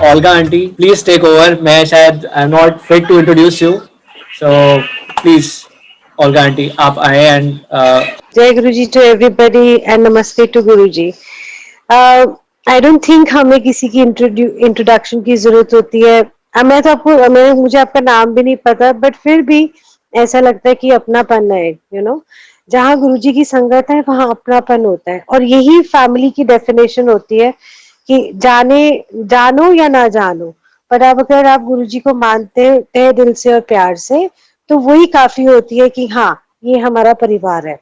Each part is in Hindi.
Olga aunty, please take over. मैं शायद I'm not fit to introduce you, so please Olga aunty आप आए and जय गुरु जी टू एवरीबॉडी एंड नमस्ते to Guru ji. I don't think हमें किसी की इंट्रोडक्शन की जरूरत होती है। मैं तो आपको मुझे आपका नाम भी नहीं पता, बट फिर भी ऐसा लगता है कि अपनापन है, जहाँ गुरु जी की संगत है वहां अपनापन होता है, और यही फैमिली की डेफिनेशन होती है कि जानो या ना जानो, पर अब अगर आप गुरु जी को मानते हो तहे दिल से और प्यार से, तो वही काफी होती है कि हाँ, ये हमारा परिवार है।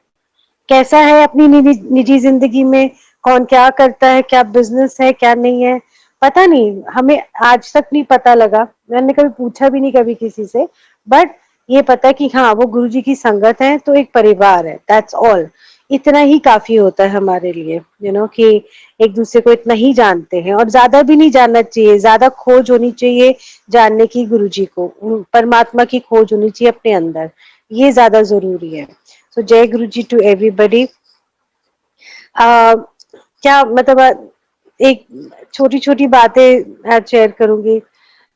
कैसा है अपनी निजी जिंदगी में, कौन क्या करता है, क्या बिजनेस है क्या नहीं है, पता नहीं, हमें आज तक नहीं पता लगा। मैंने कभी पूछा भी नहीं कभी किसी से, बट ये पता है कि हाँ, वो गुरु जी की संगत है तो एक परिवार है, दैट्स ऑल। इतना ही काफी होता है हमारे लिए, कि एक दूसरे को इतना ही जानते हैं, और ज्यादा भी नहीं जानना चाहिए, ज्यादा खोज होनी चाहिए जानने की गुरु जी को, परमात्मा की खोज होनी चाहिए अपने अंदर, ये ज्यादा जरूरी है। सो जय गुरु जी टू एवरीबॉडी। क्या मतलब, एक छोटी छोटी बातें आज शेयर करूंगी,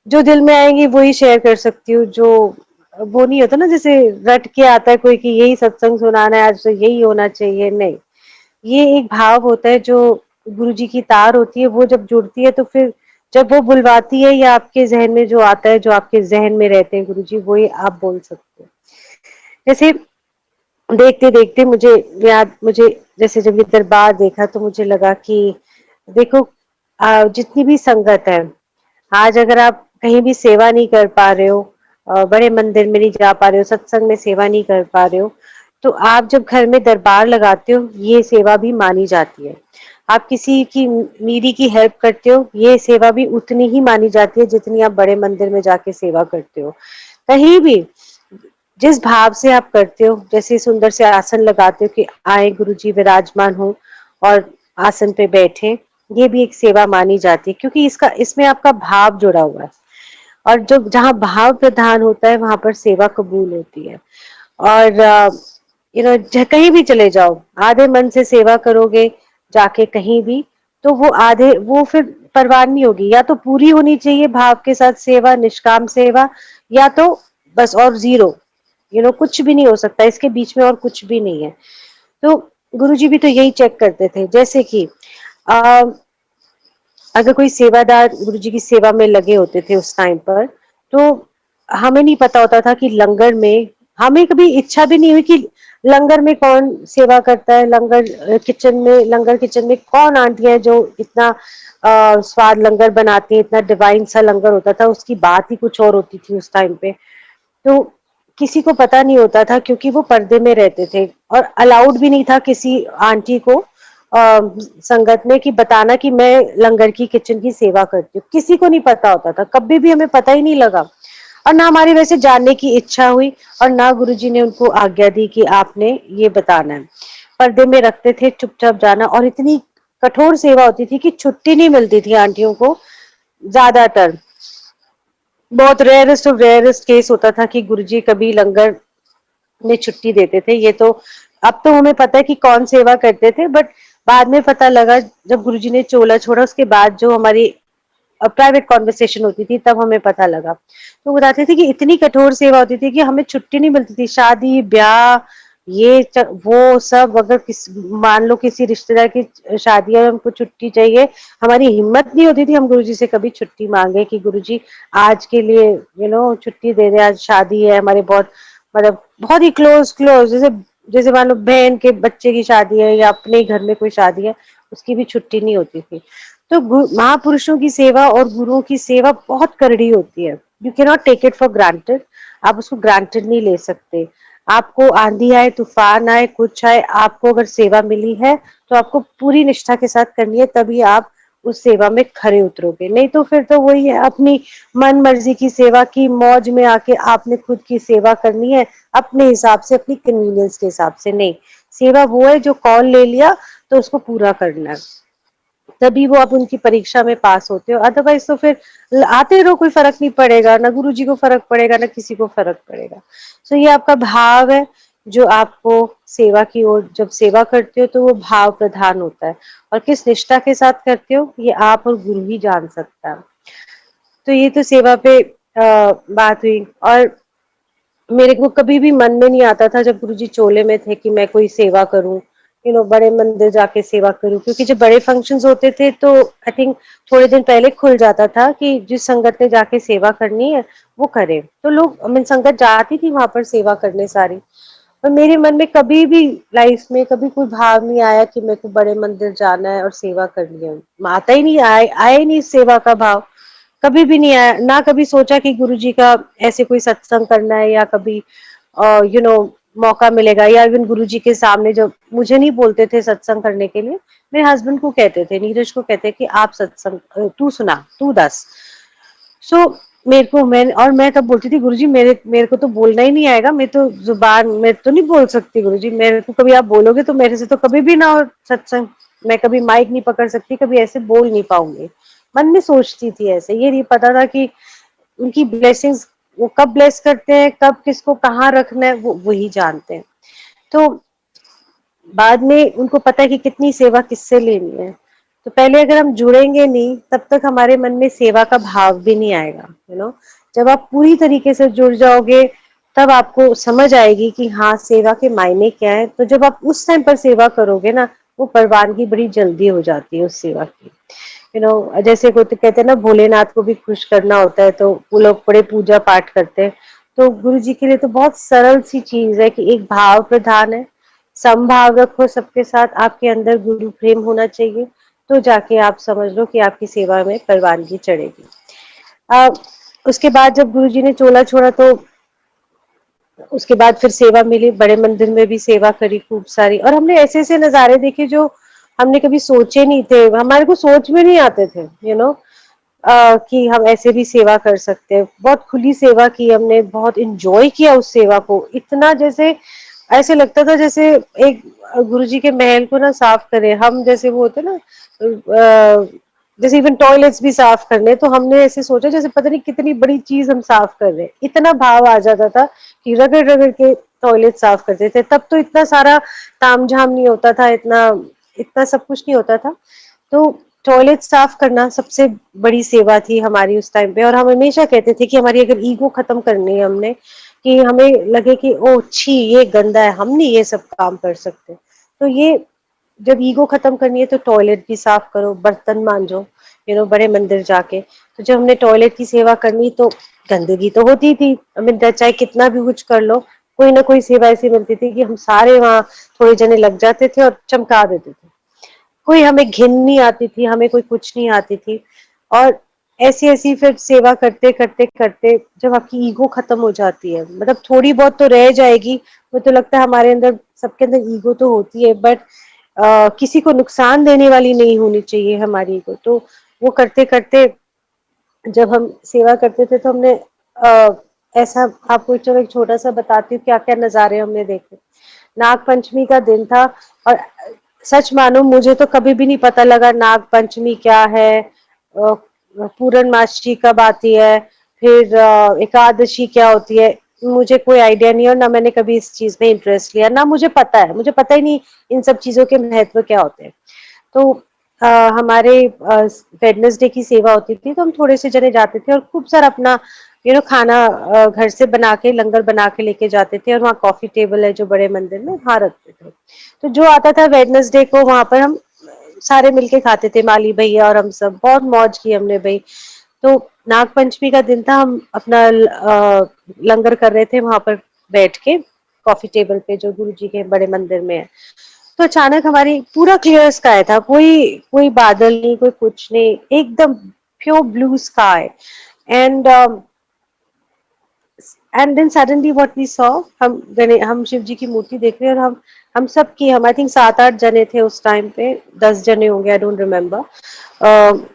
जो दिल में आएंगी वही शेयर कर सकती हूँ। जो वो नहीं होता ना, जैसे रट के आता है कोई कि यही सत्संग सुनाना है आज तो यही होना चाहिए, नहीं। ये एक भाव होता है, जो गुरु जी की तार होती है, वो जब जुड़ती है तो फिर जब वो बुलवाती है, या आपके जहन में जो आता है, जो आपके जहन में रहते हैं गुरु जी, वही आप बोल सकते हो। जैसे देखते देखते मुझे जैसे जब ये दरबार देखा तो मुझे लगा कि देखो, जितनी भी संगत है, आज अगर आप कहीं भी सेवा नहीं कर पा रहे हो, बड़े मंदिर में नहीं जा पा रहे हो, सत्संग में सेवा नहीं कर पा रहे हो, तो आप जब घर में दरबार लगाते हो, ये सेवा भी मानी जाती है। आप किसी की नीडी की हेल्प करते हो, ये सेवा भी उतनी ही मानी जाती है जितनी आप बड़े मंदिर में जाके सेवा करते हो। कहीं भी जिस भाव से आप करते हो, जैसे सुंदर से आसन लगाते हो कि आए गुरुजी विराजमान हो और आसन पे बैठे, ये भी एक सेवा मानी जाती है, क्योंकि इसमें आपका भाव जुड़ा हुआ है, और जो जहाँ भाव प्रधान होता है वहां पर सेवा कबूल होती है। और कहीं भी चले जाओ, आधे मन से सेवा करोगे जाके कहीं भी, तो वो फिर परवान नहीं होगी। या तो पूरी होनी चाहिए भाव के साथ सेवा, निष्काम सेवा, या तो बस और जीरो, कुछ भी नहीं हो सकता इसके बीच में, और कुछ भी नहीं है। तो गुरुजी भी तो यही चेक करते थे, जैसे कि आ, अगर कोई सेवादार गुरुजी की सेवा में लगे होते थे उस टाइम पर, तो हमें नहीं पता होता था कि लंगर में, हमें कभी इच्छा भी नहीं हुई कि लंगर में कौन सेवा करता है, लंगर किचन में कौन आंटी है जो इतना स्वाद लंगर बनाती है, इतना डिवाइन सा लंगर होता था, उसकी बात ही कुछ और होती थी उस टाइम पे। तो किसी को पता नहीं होता था, क्योंकि वो पर्दे में रहते थे, और अलाउड भी नहीं था किसी आंटी को संगत में कि बताना कि मैं लंगर की किचन की सेवा करती हूँ। किसी को नहीं पता होता था, कभी भी हमें पता ही नहीं लगा, और ना हमारी वैसे जानने की इच्छा हुई, और ना गुरुजी ने उनको आज्ञा दी कि आपने ये बताना है। पर्दे में रखते थे, चुपचाप जाना, और इतनी कठोर सेवा होती थी कि छुट्टी नहीं मिलती थी आंटियों को। ज्यादातर बहुत रेयरेस्ट ऑफ रेयरेस्ट केस होता था कि गुरुजी कभी लंगर में छुट्टी देते थे। ये तो अब तो हमें पता है कि कौन सेवा करते थे, बट बाद में पता लगा जब गुरुजी ने चोला छोड़ा, उसके बाद जो हमारी प्राइवेट कॉन्वर्सेशन होती थी, तब हमें पता लगा। तो बताते थे कि इतनी कठोर सेवा होती थी कि हमें छुट्टी नहीं मिलती थी। शादी ब्याह वो सब, अगर मान लो किसी रिश्तेदार की शादी है, हमको छुट्टी चाहिए, हमारी हिम्मत नहीं होती थी हम गुरुजी से कभी छुट्टी मांगे कि गुरुजी आज के लिए छुट्टी दे दे, आज शादी है हमारे, बहुत मतलब बहुत ही क्लोज क्लोज, जैसे जैसे मान लो बहन के बच्चे की शादी है, या अपने घर में कोई शादी है, उसकी भी छुट्टी नहीं होती थी। तो महापुरुषों की सेवा और गुरुओं की सेवा बहुत करड़ी होती है। You can not take it for granted. आप उसको ग्रांटेड नहीं ले सकते। आपको आंधी आए, तूफान आए, कुछ आए, आपको अगर सेवा मिली है तो आपको पूरी निष्ठा के साथ करनी है, तभी आप उस सेवा में खरे उतरोगे। नहीं तो फिर तो वही है, अपनी मन मर्जी की सेवा की मौज में आके आपने खुद की सेवा करनी है अपने हिसाब से, अपनी कन्वीनियंस के हिसाब से। नहीं, सेवा वो है जो कॉल ले लिया तो उसको पूरा करना है, तभी वो आप उनकी परीक्षा में पास होते हो। अदरवाइज तो फिर आते रहो, कोई फर्क नहीं पड़ेगा, ना गुरु जी को फर्क पड़ेगा, ना किसी को फर्क पड़ेगा। सो ये आपका भाव है, जो आपको सेवा की ओर, जब सेवा करते हो तो वो भाव प्रधान होता है, और किस निष्ठा के साथ करते हो ये आप और गुरु ही जान सकता है। तो ये तो सेवा पे बात हुई। और मेरे को कभी भी मन में नहीं आता था जब गुरुजी चोले में थे कि मैं कोई सेवा करूं, बड़े मंदिर जाके सेवा करूं, क्योंकि जब बड़े फंक्शंस होते थे तो आई थिंक थोड़े दिन पहले खुल जाता था कि जिस संगत ने जाके सेवा करनी है वो करे। तो लोग, मैं संगत जाती थी वहां पर सेवा करने सारी। पर मेरे मन में कभी भी लाइफ में कभी कोई भाव नहीं आया कि मेरे को बड़े मंदिर जाना है और सेवा करनी है। आता ही नहीं, आया ही नहीं सेवा का भाव। कभी भी नहीं आया, ना कभी सोचा कि गुरुजी का ऐसे कोई सत्संग करना है, या कभी यू नो मौका मिलेगा, या इवन गुरुजी के सामने जब मुझे नहीं बोलते थे सत्संग करने के लिए, मेरे हस्बैंड को कहते थे, नीरज को कहते कि आप सत्संग तू सुना, तू दस। सो मैं तब बोलती थी, गुरुजी मेरे मेरे को तो बोलना ही नहीं आएगा, मैं तो जुबान मैं तो नहीं बोल सकती गुरुजी, मेरे को कभी आप बोलोगे तो मेरे से तो कभी भी ना हो सत्संग। मैं कभी माइक नहीं पकड़ सकती, कभी ऐसे बोल नहीं पाऊंगी। मन में सोचती थी ऐसे, ये नहीं पता था कि उनकी ब्लेसिंग्स वो कब ब्लेस करते हैं, कब किसको कहाँ रखना है, वो वही जानते हैं। तो बाद में उनको पता है कि कितनी सेवा किससे लेनी है। तो पहले अगर हम जुड़ेंगे नहीं, तब तक हमारे मन में सेवा का भाव भी नहीं आएगा। जब आप पूरी तरीके से जुड़ जाओगे, तब आपको समझ आएगी कि हाँ, सेवा के मायने क्या है। तो जब आप उस टाइम पर सेवा करोगे ना, वो परवानगी बड़ी जल्दी हो जाती है उस सेवा की। जैसे कोई तो कहते हैं ना, भोलेनाथ को भी खुश करना होता है तो वो लोग बड़े पूजा पाठ करते हैं। तो गुरु जी के लिए तो बहुत सरल सी चीज है कि एक भाव प्रधान है, समभाव रखो सबके साथ, आपके अंदर गुरु प्रेम होना चाहिए, तो जाके आप समझ लो कि आपकी सेवा में परवानगी चढ़ेगी। उसके बाद जब गुरु जी ने चोला छोड़ा, तो उसके बाद फिर सेवा मिली, बड़े मंदिर में भी सेवा करी खूब सारी, और हमने ऐसे ऐसे नजारे देखे जो हमने कभी सोचे नहीं थे, हमारे को सोच में नहीं आते थे। कि हम ऐसे भी सेवा कर सकते हैं। बहुत खुली सेवा की हमने, बहुत इंजॉय किया उस सेवा को, इतना जैसे ऐसे लगता था जैसे एक गुरुजी के महल को ना साफ करे हम, जैसे वो होते ना जैसे इवन टॉयलेट्स भी साफ करने, तो हमने ऐसे सोचा जैसे पता नहीं कितनी बड़ी चीज हम साफ कर रहे हैं। इतना भाव आ जाता था कि रगड़ रगड़ के टॉयलेट साफ करते थे। तब तो इतना सारा तामझाम नहीं होता था, इतना इतना सब कुछ नहीं होता था। तो टॉयलेट साफ करना सबसे बड़ी सेवा थी हमारी उस टाइम पे। और हम हमेशा कहते थे कि हमारी अगर ईगो खत्म करनी है हमने, कि हमें लगे कि ओ छी ये गंदा है, हम नहीं ये सब काम कर सकते, तो ये जब ईगो खत्म करनी है तो टॉयलेट भी साफ करो, बर्तन मांजो, बड़े मंदिर जाके। तो जब हमने टॉयलेट की सेवा करनी, तो गंदगी तो होती थी, हमें चाहे कितना भी कुछ कर लो, कोई ना कोई सेवा ऐसी मिलती थी कि हम सारे वहां थोड़े जने लग जाते थे और चमका देते थे। कोई हमें घिन नहीं आती थी, हमें कोई कुछ नहीं आती थी। और ऐसी ऐसी फिर सेवा करते करते करते जब आपकी ईगो खत्म हो जाती है, मतलब थोड़ी बहुत तो रह जाएगी। मुझे तो लगता है हमारे अंदर, सबके अंदर ईगो तो होती है, बट किसी को नुकसान देने वाली नहीं होनी चाहिए हमारी ईगो। तो वो करते करते जब हम सेवा करते थे, तो हमने ऐसा, आपको चलो एक छोटा सा बताती हूँ क्या क्या नजारे हमने देखे। नाग पंचमी का दिन था, और सच मानो मुझे तो कभी भी नहीं पता लगा नाग पंचमी क्या है, पूर्णमासी कब आती है, फिर एकादशी क्या होती है। मुझे कोई आइडिया नहीं, और ना मैंने कभी इस चीज में इंटरेस्ट लिया, ना मुझे पता है, मुझे पता ही नहीं इन सब चीजों के महत्व क्या होते हैं। तो हमारे वेडनेसडे की सेवा होती थी, तो हम थोड़े से जने जाते थे और खूब सारा अपना खाना घर से बना के, लंगर बना के लेके जाते थे, और वहाँ कॉफी टेबल है जो बड़े मंदिर में, वहां रखते थे। तो जो आता था वेडनेसडे को, वहां पर हम सारे मिलके खाते थे, माली भैया और हम सब, बहुत मौज की हमने भाई। तो नाग पंचमी का दिन था, हम अपना लंगर कर रहे थे वहां पर बैठ के कॉफी टेबल पे, जो गुरु जी के बड़े मंदिर में है। तो अचानक हमारी पूरा क्लियर स्काई था, कोई कोई बादल नहीं, कोई कुछ नहीं, एकदम pure blue sky. And and then suddenly what we saw, हम शिव जी की मूर्ति देख रहे हैं, और हम सब की, हम आई थिंक 7-8 जने थे उस टाइम पे, 10 जने होंगे, आई डोंट रिमेम्बर।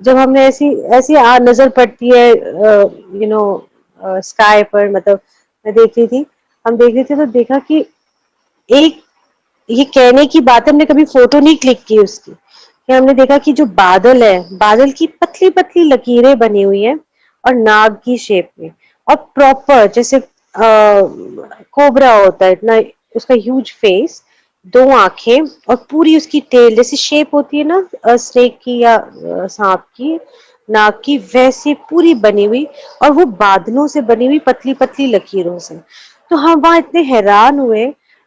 जब हमने ऐसी ऐसी नजर पड़ती है स्काई पर, मतलब मैं देख रही थी, हम देख रहे थे, तो देखा कि एक, ये कहने की बात है, हमने कभी फोटो नहीं क्लिक की उसकी, कि हमने देखा कि जो बादल है, बादल की पतली पतली लकीरें बनी हुई है, और नाग की शेप में, और प्रॉपर जैसे कोबरा होता है इतना, उसका ह्यूज फेस, दो आंखें, और पूरी उसकी टेल जैसी शेप होती है ना स्नेक की या सांप की, नाक की वैसी पूरी बनी हुई, और वो बादलों से बनी हुई पतली पतली लकीरों से। तो हम वहां इतने हैरान हुए,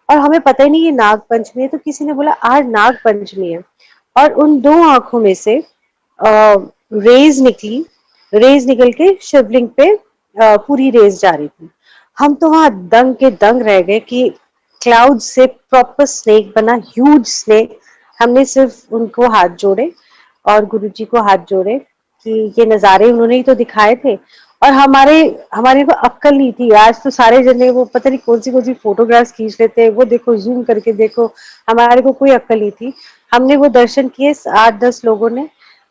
और हमें पता ही नहीं ये नाग पंचमी है, तो किसी ने बोला आज नाग पंचमी है। और उन दो आंखों में से रेज निकली, रेज निकल के शिवलिंग पे पूरी रेज जा रही थी। हम तो वहां दंग के दंग रह गए कि क्लाउड से प्रॉपर स्नेक बना, ह्यूज स्नेक। हमने सिर्फ उनको हाथ जोड़े और गुरुजी को हाथ जोड़े कि ये नजारे उन्होंने ही तो दिखाए थे। और हमारे हमारे को अक्कल नहीं थी, आज तो सारे जने वो पता नहीं कौन सी फोटोग्राफ्स खींच लेते हैं, वो देखो जूम करके देखो। हमारे को कोई अक्कल नहीं थी। हमने वो दर्शन किए 8-10 लोगों ने,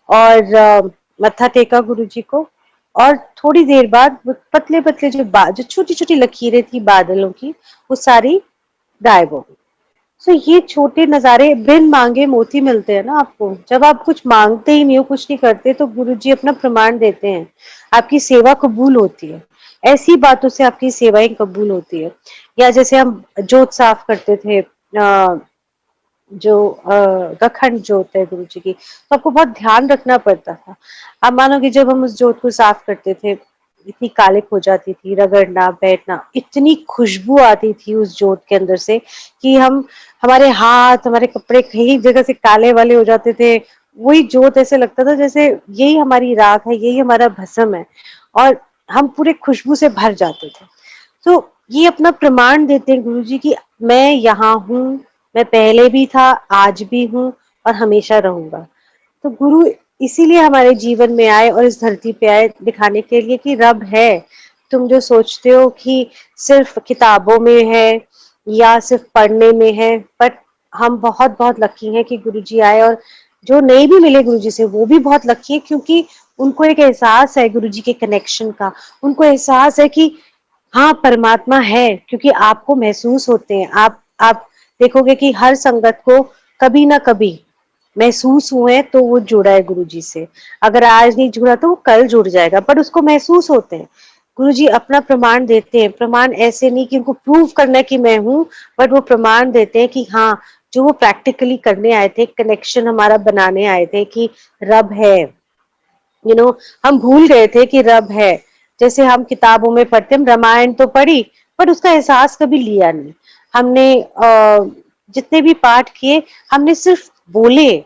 और मत्था टेका गुरुजी को। और थोड़ी देर बाद वो पतले पतले जो छोटी छोटी लकीरें थी बादलों की, वो सारी गायब हो गई। सो ये छोटे नजारे बिन मांगे मोती मिलते हैं ना आपको। जब आप कुछ मांगते ही नहीं हो, कुछ नहीं करते, तो गुरुजी अपना प्रमाण देते हैं, आपकी सेवा कबूल होती है। ऐसी बातों से आपकी सेवाएं कबूल होती है। या जैसे हम जोत साफ करते थे, जो अखंड जोत है गुरु जी की, तो आपको बहुत ध्यान रखना पड़ता था। आप मानोगे जब हम उस जोत को साफ करते थे, इतनी कालिक हो जाती थी, रगड़ना बैठना, इतनी खुशबू आती थी उस जोत के अंदर से कि हमारे हाथ हमारे कपड़े कई जगह से काले वाले हो जाते थे। वही जोत ऐसे लगता था जैसे यही हमारी राख है, यही हमारा भस्म है, और हम पूरे खुशबू से भर जाते थे। तो ये अपना प्रमाण देते हैं गुरु जी की मैं यहाँ हूँ, मैं पहले भी था, आज भी हूँ, और हमेशा रहूंगा। तो गुरु इसीलिए हमारे जीवन में आए और इस धरती पे आए, दिखाने के लिए कि रब है। तुम जो सोचते हो कि सिर्फ किताबों में है या सिर्फ पढ़ने में है, बट हम बहुत बहुत लकी हैं कि गुरु जी आए। और जो नहीं भी मिले गुरु जी से वो भी बहुत लकी है, क्योंकि उनको एक एहसास है गुरु जी के कनेक्शन का। उनको एहसास है कि हाँ परमात्मा है, क्योंकि आपको महसूस होते हैं। आप देखोगे कि हर संगत को कभी ना कभी महसूस हुए तो वो जुड़ा है गुरु जी से। अगर आज नहीं जुड़ा तो वो कल जुड़ जाएगा, पर उसको महसूस होते हैं। गुरु जी अपना प्रमाण देते हैं। प्रमाण ऐसे नहीं कि उनको प्रूव करना है कि मैं हूँ, बट वो प्रमाण देते हैं कि हाँ, जो वो प्रैक्टिकली करने आए थे, कनेक्शन हमारा बनाने आए थे कि रब है। हम भूल गए थे कि रब है। जैसे हम किताबों में पढ़ते, हम रामायण तो पढ़ी, पर उसका एहसास कभी लिया नहीं। हमने जितने भी पाठ किए, हमने सिर्फ बोले,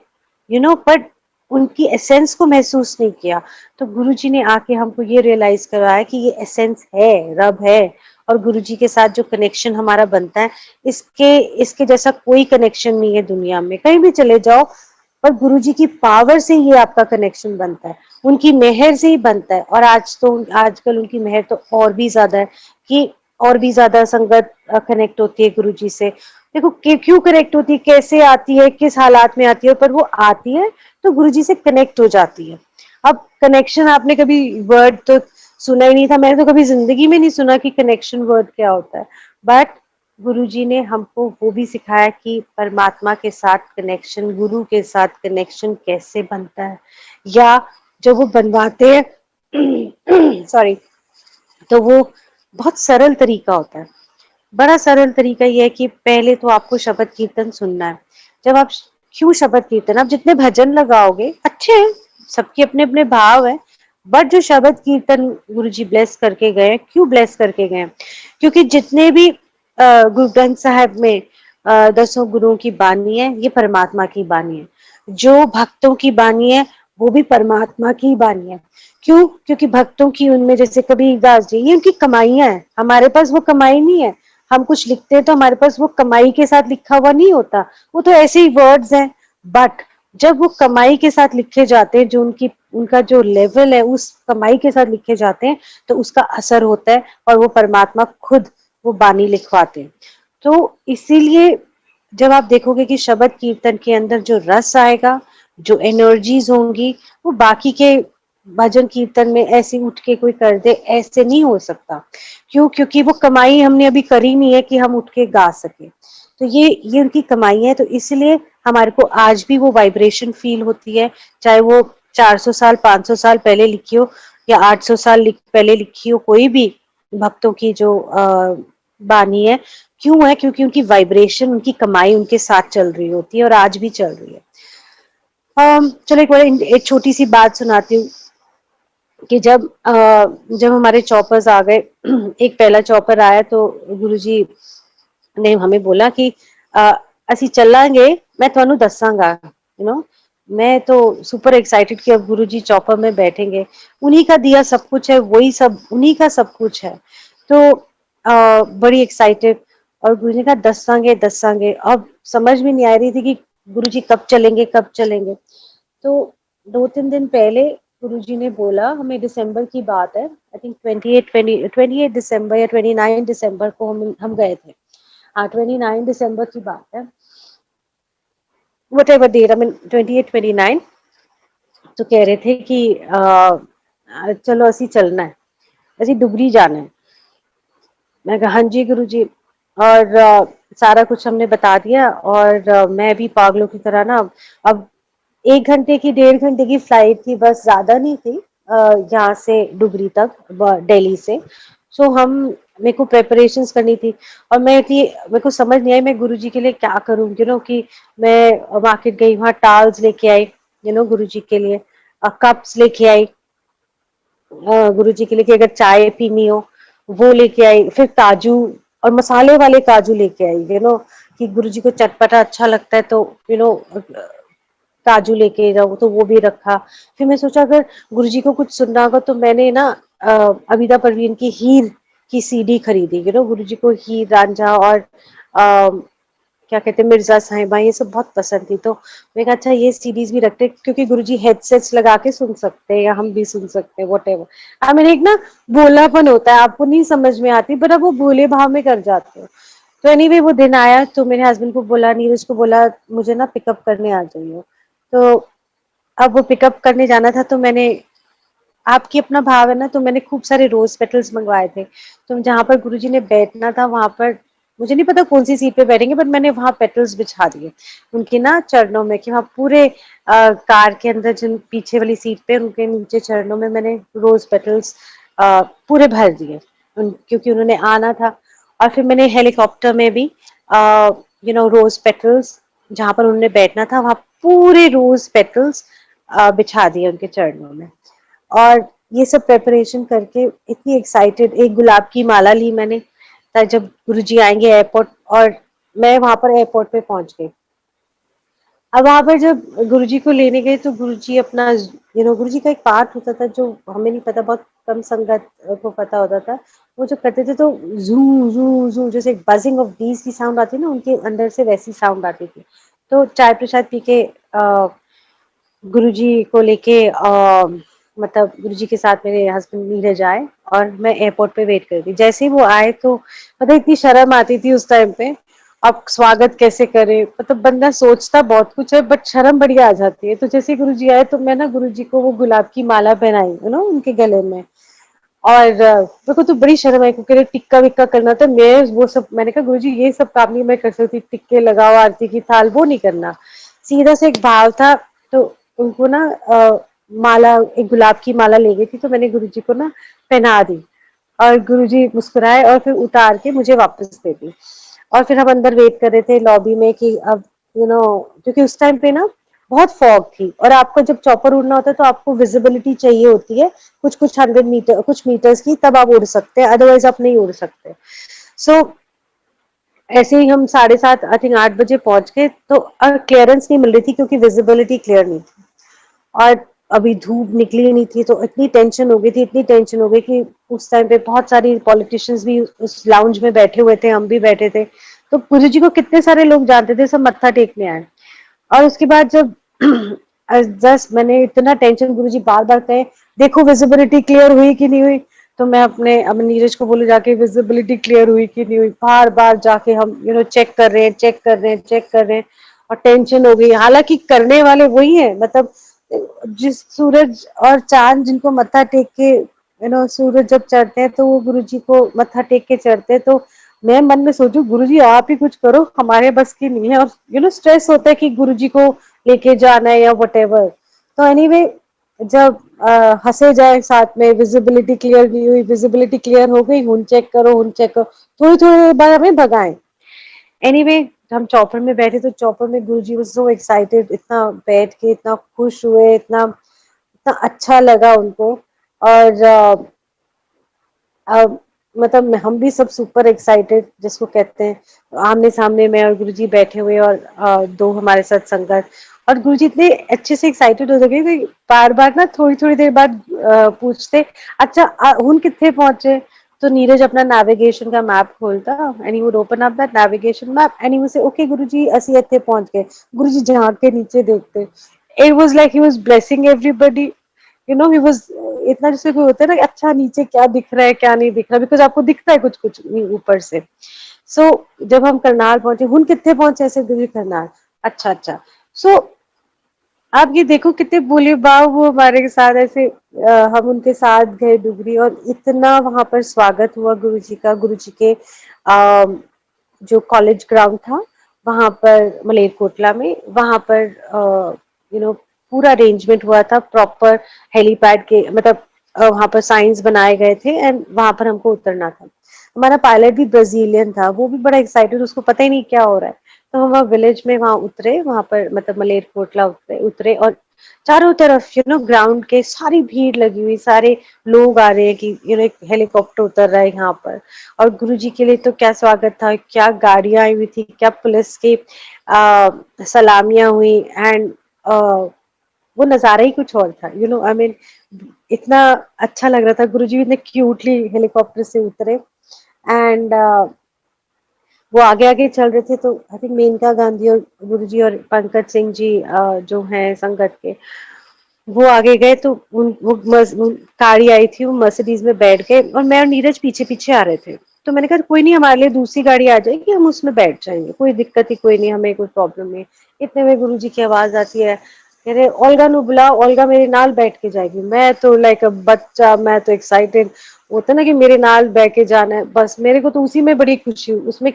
बट उनकी एसेंस को महसूस नहीं किया। तो गुरुजी ने आके हमको ये रियलाइज करवाया कि ये एसेंस है, रब है। और गुरुजी के साथ जो कनेक्शन हमारा बनता है, इसके इसके जैसा कोई कनेक्शन नहीं है दुनिया में। कहीं भी चले जाओ, पर गुरुजी की पावर से ही आपका कनेक्शन बनता है, उनकी मेहर से ही बनता है। और आजकल उनकी मेहर तो और भी ज्यादा है कि और भी ज्यादा संगत कनेक्ट होती है गुरुजी से। देखो क्यों कनेक्ट होती है, कैसे आती है, किस हालात में आती है, पर वो आती है तो गुरुजी से कनेक्ट हो जाती है। अब कनेक्शन आपने कभी वर्ड तो सुना ही नहीं था, मैंने तो कभी जिंदगी में नहीं सुना कि कनेक्शन वर्ड क्या होता है। बट गुरुजी ने हमको वो भी सिखाया कि परमात्मा के साथ कनेक्शन, गुरु के साथ कनेक्शन कैसे बनता है, या जब वो बनवाते हैं सॉरी, तो वो बहुत सरल तरीका होता है। बड़ा सरल तरीका ये है कि पहले तो आपको शब्द कीर्तन सुनना है। जब आप क्यों शब्द कीर्तन, आप जितने भजन लगाओगे अच्छे हैं, सबके अपने अपने भाव है, बट जो शब्द कीर्तन गुरुजी ब्लेस करके गए, क्यों ब्लेस करके गए, क्योंकि जितने भी गुरु ग्रंथ साहब में 10 गुरुओं की बानी है, ये परमात्मा की बानी है। जो भक्तों की बानी है, वो भी परमात्मा की बानी है। क्यों? क्योंकि भक्तों की उनमें जैसे कबीरदास जी, ये उनकी कमाइयां है, हमारे पास वो कमाई नहीं है। हम कुछ लिखते हैं तो हमारे पास वो कमाई के साथ लिखा हुआ नहीं होता, वो तो ऐसे ही वर्ड्स हैं। बट जब वो कमाई के साथ लिखे जाते हैं, जो उनका जो लेवल है उस कमाई के साथ लिखे जाते हैं, तो उसका असर होता है, और वो परमात्मा खुद वो बानी लिखवाते हैं। तो इसीलिए जब आप देखोगे कि शब्द कीर्तन के अंदर जो रस आएगा, जो एनर्जीज होंगी, वो बाकी के भजन कीर्तन में ऐसे उठ के कोई कर दे, ऐसे नहीं हो सकता। क्यों? क्योंकि वो कमाई हमने अभी करी नहीं है कि हम उठ के गा सके। तो ये उनकी कमाई है, तो इसलिए हमारे को आज भी वो वाइब्रेशन फील होती है, चाहे वो 400 साल 500 साल पहले लिखी हो या 800 साल पहले लिखी हो, कोई भी भक्तों की जो बानी है। क्यों है? क्योंकि उनकी वाइब्रेशन, उनकी कमाई उनके साथ चल रही होती है, और आज भी चल रही है। चलो एक छोटी सी बात सुनाती हूँ। कि जब हमारे चॉपर्स आ गए एक पहला चॉपर आया तो गुरुजी ने हमें बोला कि अ, ਅਸੀਂ ਚੱਲਾਂਗੇ मैं ਤੁਹਾਨੂੰ ਦੱਸਾਂਗਾ यू नो मैं तो सुपर एक्साइटेड कि अब गुरुजी चॉपर में बैठेंगे उन्हीं का दिया सब कुछ है वही सब उन्हीं का सब कुछ है तो बड़ी एक्साइटेड और गुरुजी ने कहा दसांगे अब समझ में नहीं आ रही थी कि गुरुजी कब चलेंगे तो 2-3 दिन पहले गुरुजी ने बोला हमें दिसंबर की बात है आई थिंक 28 दिसंबर या 29 दिसंबर को हम गए थे हाँ 29 दिसंबर की बात है whatever date I mean 28 29 तो कह रहे थे कि चलो ਅਸੀਂ चलना है ਅਸੀਂ डुगरी जाना है मैं कहा हाँ जी गुरु जी और सारा कुछ हमने बता दिया और मैं भी पागलों की तरह ना अब 1 घंटे की 1.5 घंटे की फ्लाइट थी बस ज्यादा नहीं थी यहाँ से डुगरी तक दिल्ली से सो हम मेरे को प्रेपरेशंस करनी थी और मेरे को समझ नहीं आई मैं गुरुजी के लिए क्या करूँ यू नो कि मैं मार्केट गई वहाँ टाल्स लेके आई यू नो गुरुजी के लिए कप्स लेके आई गुरुजी के लिए कि अगर चाय पीनी हो वो लेके आई फिर काजू और मसाले वाले काजू लेके आई यू नो कि गुरुजी को चटपटा अच्छा लगता है तो यू नो काजू लेके जाऊँ तो वो भी रखा फिर मैं सोचा अगर गुरुजी को कुछ सुनना होगा तो मैंने ना अबिदा परवीन की हीर की सीडी खरीदी यू नो गुरुजी को हीर रांझा और क्या कहते हैं मिर्जा साहिबा ये सब बहुत पसंद थी तो मैं कहा अच्छा ये सीडीज भी रखते हैं, क्योंकि गुरुजी हेडसेट्स लगा के सुन सकते हैं या हम भी सुन सकते हैं वट एवर आई मीन एक ना भोलापन होता है आपको नहीं समझ में आती पर अब वो भोले भाव में कर जाते हो तो एनीवे वो दिन आया तो मेरे हस्बैंड को बोला नीरज को बोला मुझे ना पिकअप करने आ जाइए तो अब वो पिकअप करने जाना था तो मैंने आपकी अपना भाव है ना तो मैंने खूब सारे रोज पेटल्स मंगवाए थे तो जहां पर गुरुजी ने बैठना था वहां पर मुझे नहीं पता कौन सी सीट पे बैठेंगे बट मैंने वहां पेटल्स बिछा दिए उनके ना चरणों में कि वहां पूरे कार के अंदर जिन पीछे वाली सीट पे उनके नीचे चरणों में मैंने रोज पेटल्स पूरे भर दिए क्योंकि उन्होंने आना था और फिर मैंने हेलीकॉप्टर में भी यू नो रोज पेटल्स जहां पर उन्होंने बैठना था वहां पूरे रोज पेटल्स बिछा दिए उनके चरणों में और ये सब प्रेपरेशन करके इतनी एक्साइटेड एक गुलाब की माला ली मैंने ताकि जब गुरुजी आएंगे एयरपोर्ट और मैं वहां पर एयरपोर्ट पे पहुंच गई अब वहां पर जब गुरुजी को लेने गए तो गुरुजी अपना यू नो गुरुजी का एक पार्ट होता था जो हमें नहीं पता बहुत कम संगत को पता होता था वो जो करते थे तो जू जू जू जैसे बजिंग ऑफ बीज की साउंड आती है ना उनके अंदर से वैसी साउंड आती थी तो चाय प्रसाद पी के गुरुजी को लेके मतलब गुरुजी के साथ मेरे हस्बैंड नीरज आए और मैं एयरपोर्ट पे वेट कर रही थी जैसे ही वो आए तो मतलब इतनी शर्म आती थी उस टाइम पे अब स्वागत कैसे करे मतलब बंदा सोचता बहुत कुछ है बट शर्म बड़ी आ जाती है तो जैसे गुरुजी आए तो मैं ना गुरुजी को वो गुलाब की माला पहनाई यू नो उनके गले में और मेरे को तो बड़ी शर्म आई क्योंकि टिक्का विक्का करना था मैं वो सब मैंने कहा गुरुजी ये सब काम नहीं मैं कर सकती टिक्के लगाओ आरती की थाल वो नहीं करना सीधा से एक भाव था तो उनको ना माला एक गुलाब की माला ले गई थी तो मैंने गुरुजी को ना पहना दी और गुरुजी मुस्कुराए और फिर उतार के मुझे वापस दे दी और फिर हम अंदर वेट कर रहे थे लॉबी में कि अब यू नो क्योंकि उस टाइम पे ना बहुत फॉग थी और आपको जब चॉपर उड़ना होता है तो आपको विजिबिलिटी चाहिए होती है कुछ कुछ 100 मीटर कुछ मीटर्स की तब आप उड़ सकते हैं अदरवाइज आप नहीं उड़ सकते सो ऐसे ही हम 7:30 आई थिंक 8 बजे पहुंच गए तो क्लियरेंस नहीं मिल रही थी क्योंकि विजिबिलिटी क्लियर नहीं थी और अभी धूप निकली नहीं थी तो इतनी टेंशन हो गई कि उस टाइम पे बहुत सारी पॉलिटिशियंस भी उस लाउंज में बैठे हुए थे हम भी बैठे थे तो गुरु जी को कितने सारे लोग जानते थे सब मत्था टेकने आए और उसके बाद जब जस्ट मैंने इतना टेंशन गुरुजी बार बार कहे देखो विजिबिलिटी क्लियर हुई कि नहीं हुई तो मैं अब नीरज को बोलूं जाके विजिबिलिटी क्लियर हुई कि नहीं हुई बार बार जाके हम यू नो चेक कर रहे हैं और टेंशन हो गई हालांकि करने वाले वही है मतलब जिस सूरज और चांद जिनको मत्था टेक के यू नो सूरज जब चढ़ते हैं तो वो गुरुजी को मत्था टेक के चढ़ते हैं तो मैं मन में सोचू गुरुजी आप ही कुछ करो हमारे बस की नहीं है और यू नो स्ट्रेस होता है कि गुरुजी को लेके जाना है या वटेवर तो एनीवे जब हंसे जाए साथ में विजिबिलिटी क्लियर नहीं हुई विजिबिलिटी क्लियर हो गई हुन चेक करो थोड़ी थोड़ी बार हमें भगाएं एनीवे हम चौपर में बैठे तो चौपर में गुरुजी वाज सो एक्साइटेड इतना बैठ के इतना खुश हुए इतना इतना अच्छा लगा उनको और अ, मतलब हम भी सब सुपर एक्साइटेड जिसको कहते हैं, आमने सामने मैं और गुरुजी बैठे हुए और दो हमारे साथ संगत, और गुरुजी इतने अच्छे से एक्साइटेड हो गए कि बार बार ना थोड़ी थोड़ी देर बाद पूछते, अच्छा हुन कितने पहुंचे। तो नीरज अपना नेविगेशन का मैप खोलता and he would open up that navigation map and he would say okay Guruji ਅਸੀਂ ਇੱਥੇ पहुंच गए। गुरुजी झांक के नीचे देखते, it was like he was blessing everybody, you know he was, इतना जैसे कोई होता है ना कि अच्छा नीचे क्या दिख रहा है क्या नहीं दिख रहा, बिकॉज आपको दिखता है कुछ कुछ ऊपर से। सो जब हम करनाल पहुंचे, हुन कितने पहुंचे ऐसे दिल्ली करनाल, अच्छा अच्छा। सो आप ये देखो कितने बोले बाव वो हमारे साथ ऐसे, हम उनके साथ गए डुगरी और इतना वहां पर स्वागत हुआ गुरुजी का, गुरुजी के जो कॉलेज ग्राउंड था वहां पर मलेरकोटला में, वहां पर यू नो पूरा अरेंजमेंट हुआ था प्रॉपर, हेलीपैड के मतलब वहां पर साइंस बनाए गए थे एंड वहां पर हमको उतरना था। हमारा पायलट भी ब्राजीलियन था, वो भी बड़ा एक्साइटेड, उसको पता ही नहीं क्या हो रहा है। तो हम वहाँ विलेज में वहां उतरे, वहां पर मतलब मलेरकोटला उतरे उतरे और चारों तरफ ग्राउंड के सारी भीड़ लगी हुई, सारे लोग आ रहे हैं कि एक हेलीकॉप्टर उतर रहा है यहाँ पर। और गुरुजी के लिए तो क्या स्वागत था, क्या गाड़ियां आई हुई थी, क्या पुलिस की सलामियां हुई एंड वो नजारा ही कुछ और था, आई मीन इतना अच्छा लग रहा था। गुरुजी इतने क्यूटली हेलीकॉप्टर से उतरे एंड वो आगे आगे चल रहे थे, तो आई थिंक मेनका गांधी और गुरुजी और पंकज सिंह जी जो हैं संगत के, वो आगे गए तो वो गाड़ी आई थी, वो मर्सिडीज में बैठ गए और मैं और नीरज पीछे पीछे आ रहे थे। तो मैंने कहा कोई नहीं, हमारे लिए दूसरी गाड़ी आ जाएगी, हम उसमें बैठ जाएंगे, कोई दिक्कत ही कोई नहीं, हमें कोई प्रॉब्लम नहीं। इतने में गुरुजी की आवाज आती है, कह रहे ओल्गा नु बुला, ओल्गा मेरे नाल बैठ के जाएगी। मैं तो लाइक अ बच्चा, मैं तो एक्साइटेड होता ना कि मेरे नाल बैठ के जाना है, बस मेरे को तो उसी में बड़ी खुशी हुई। उसमें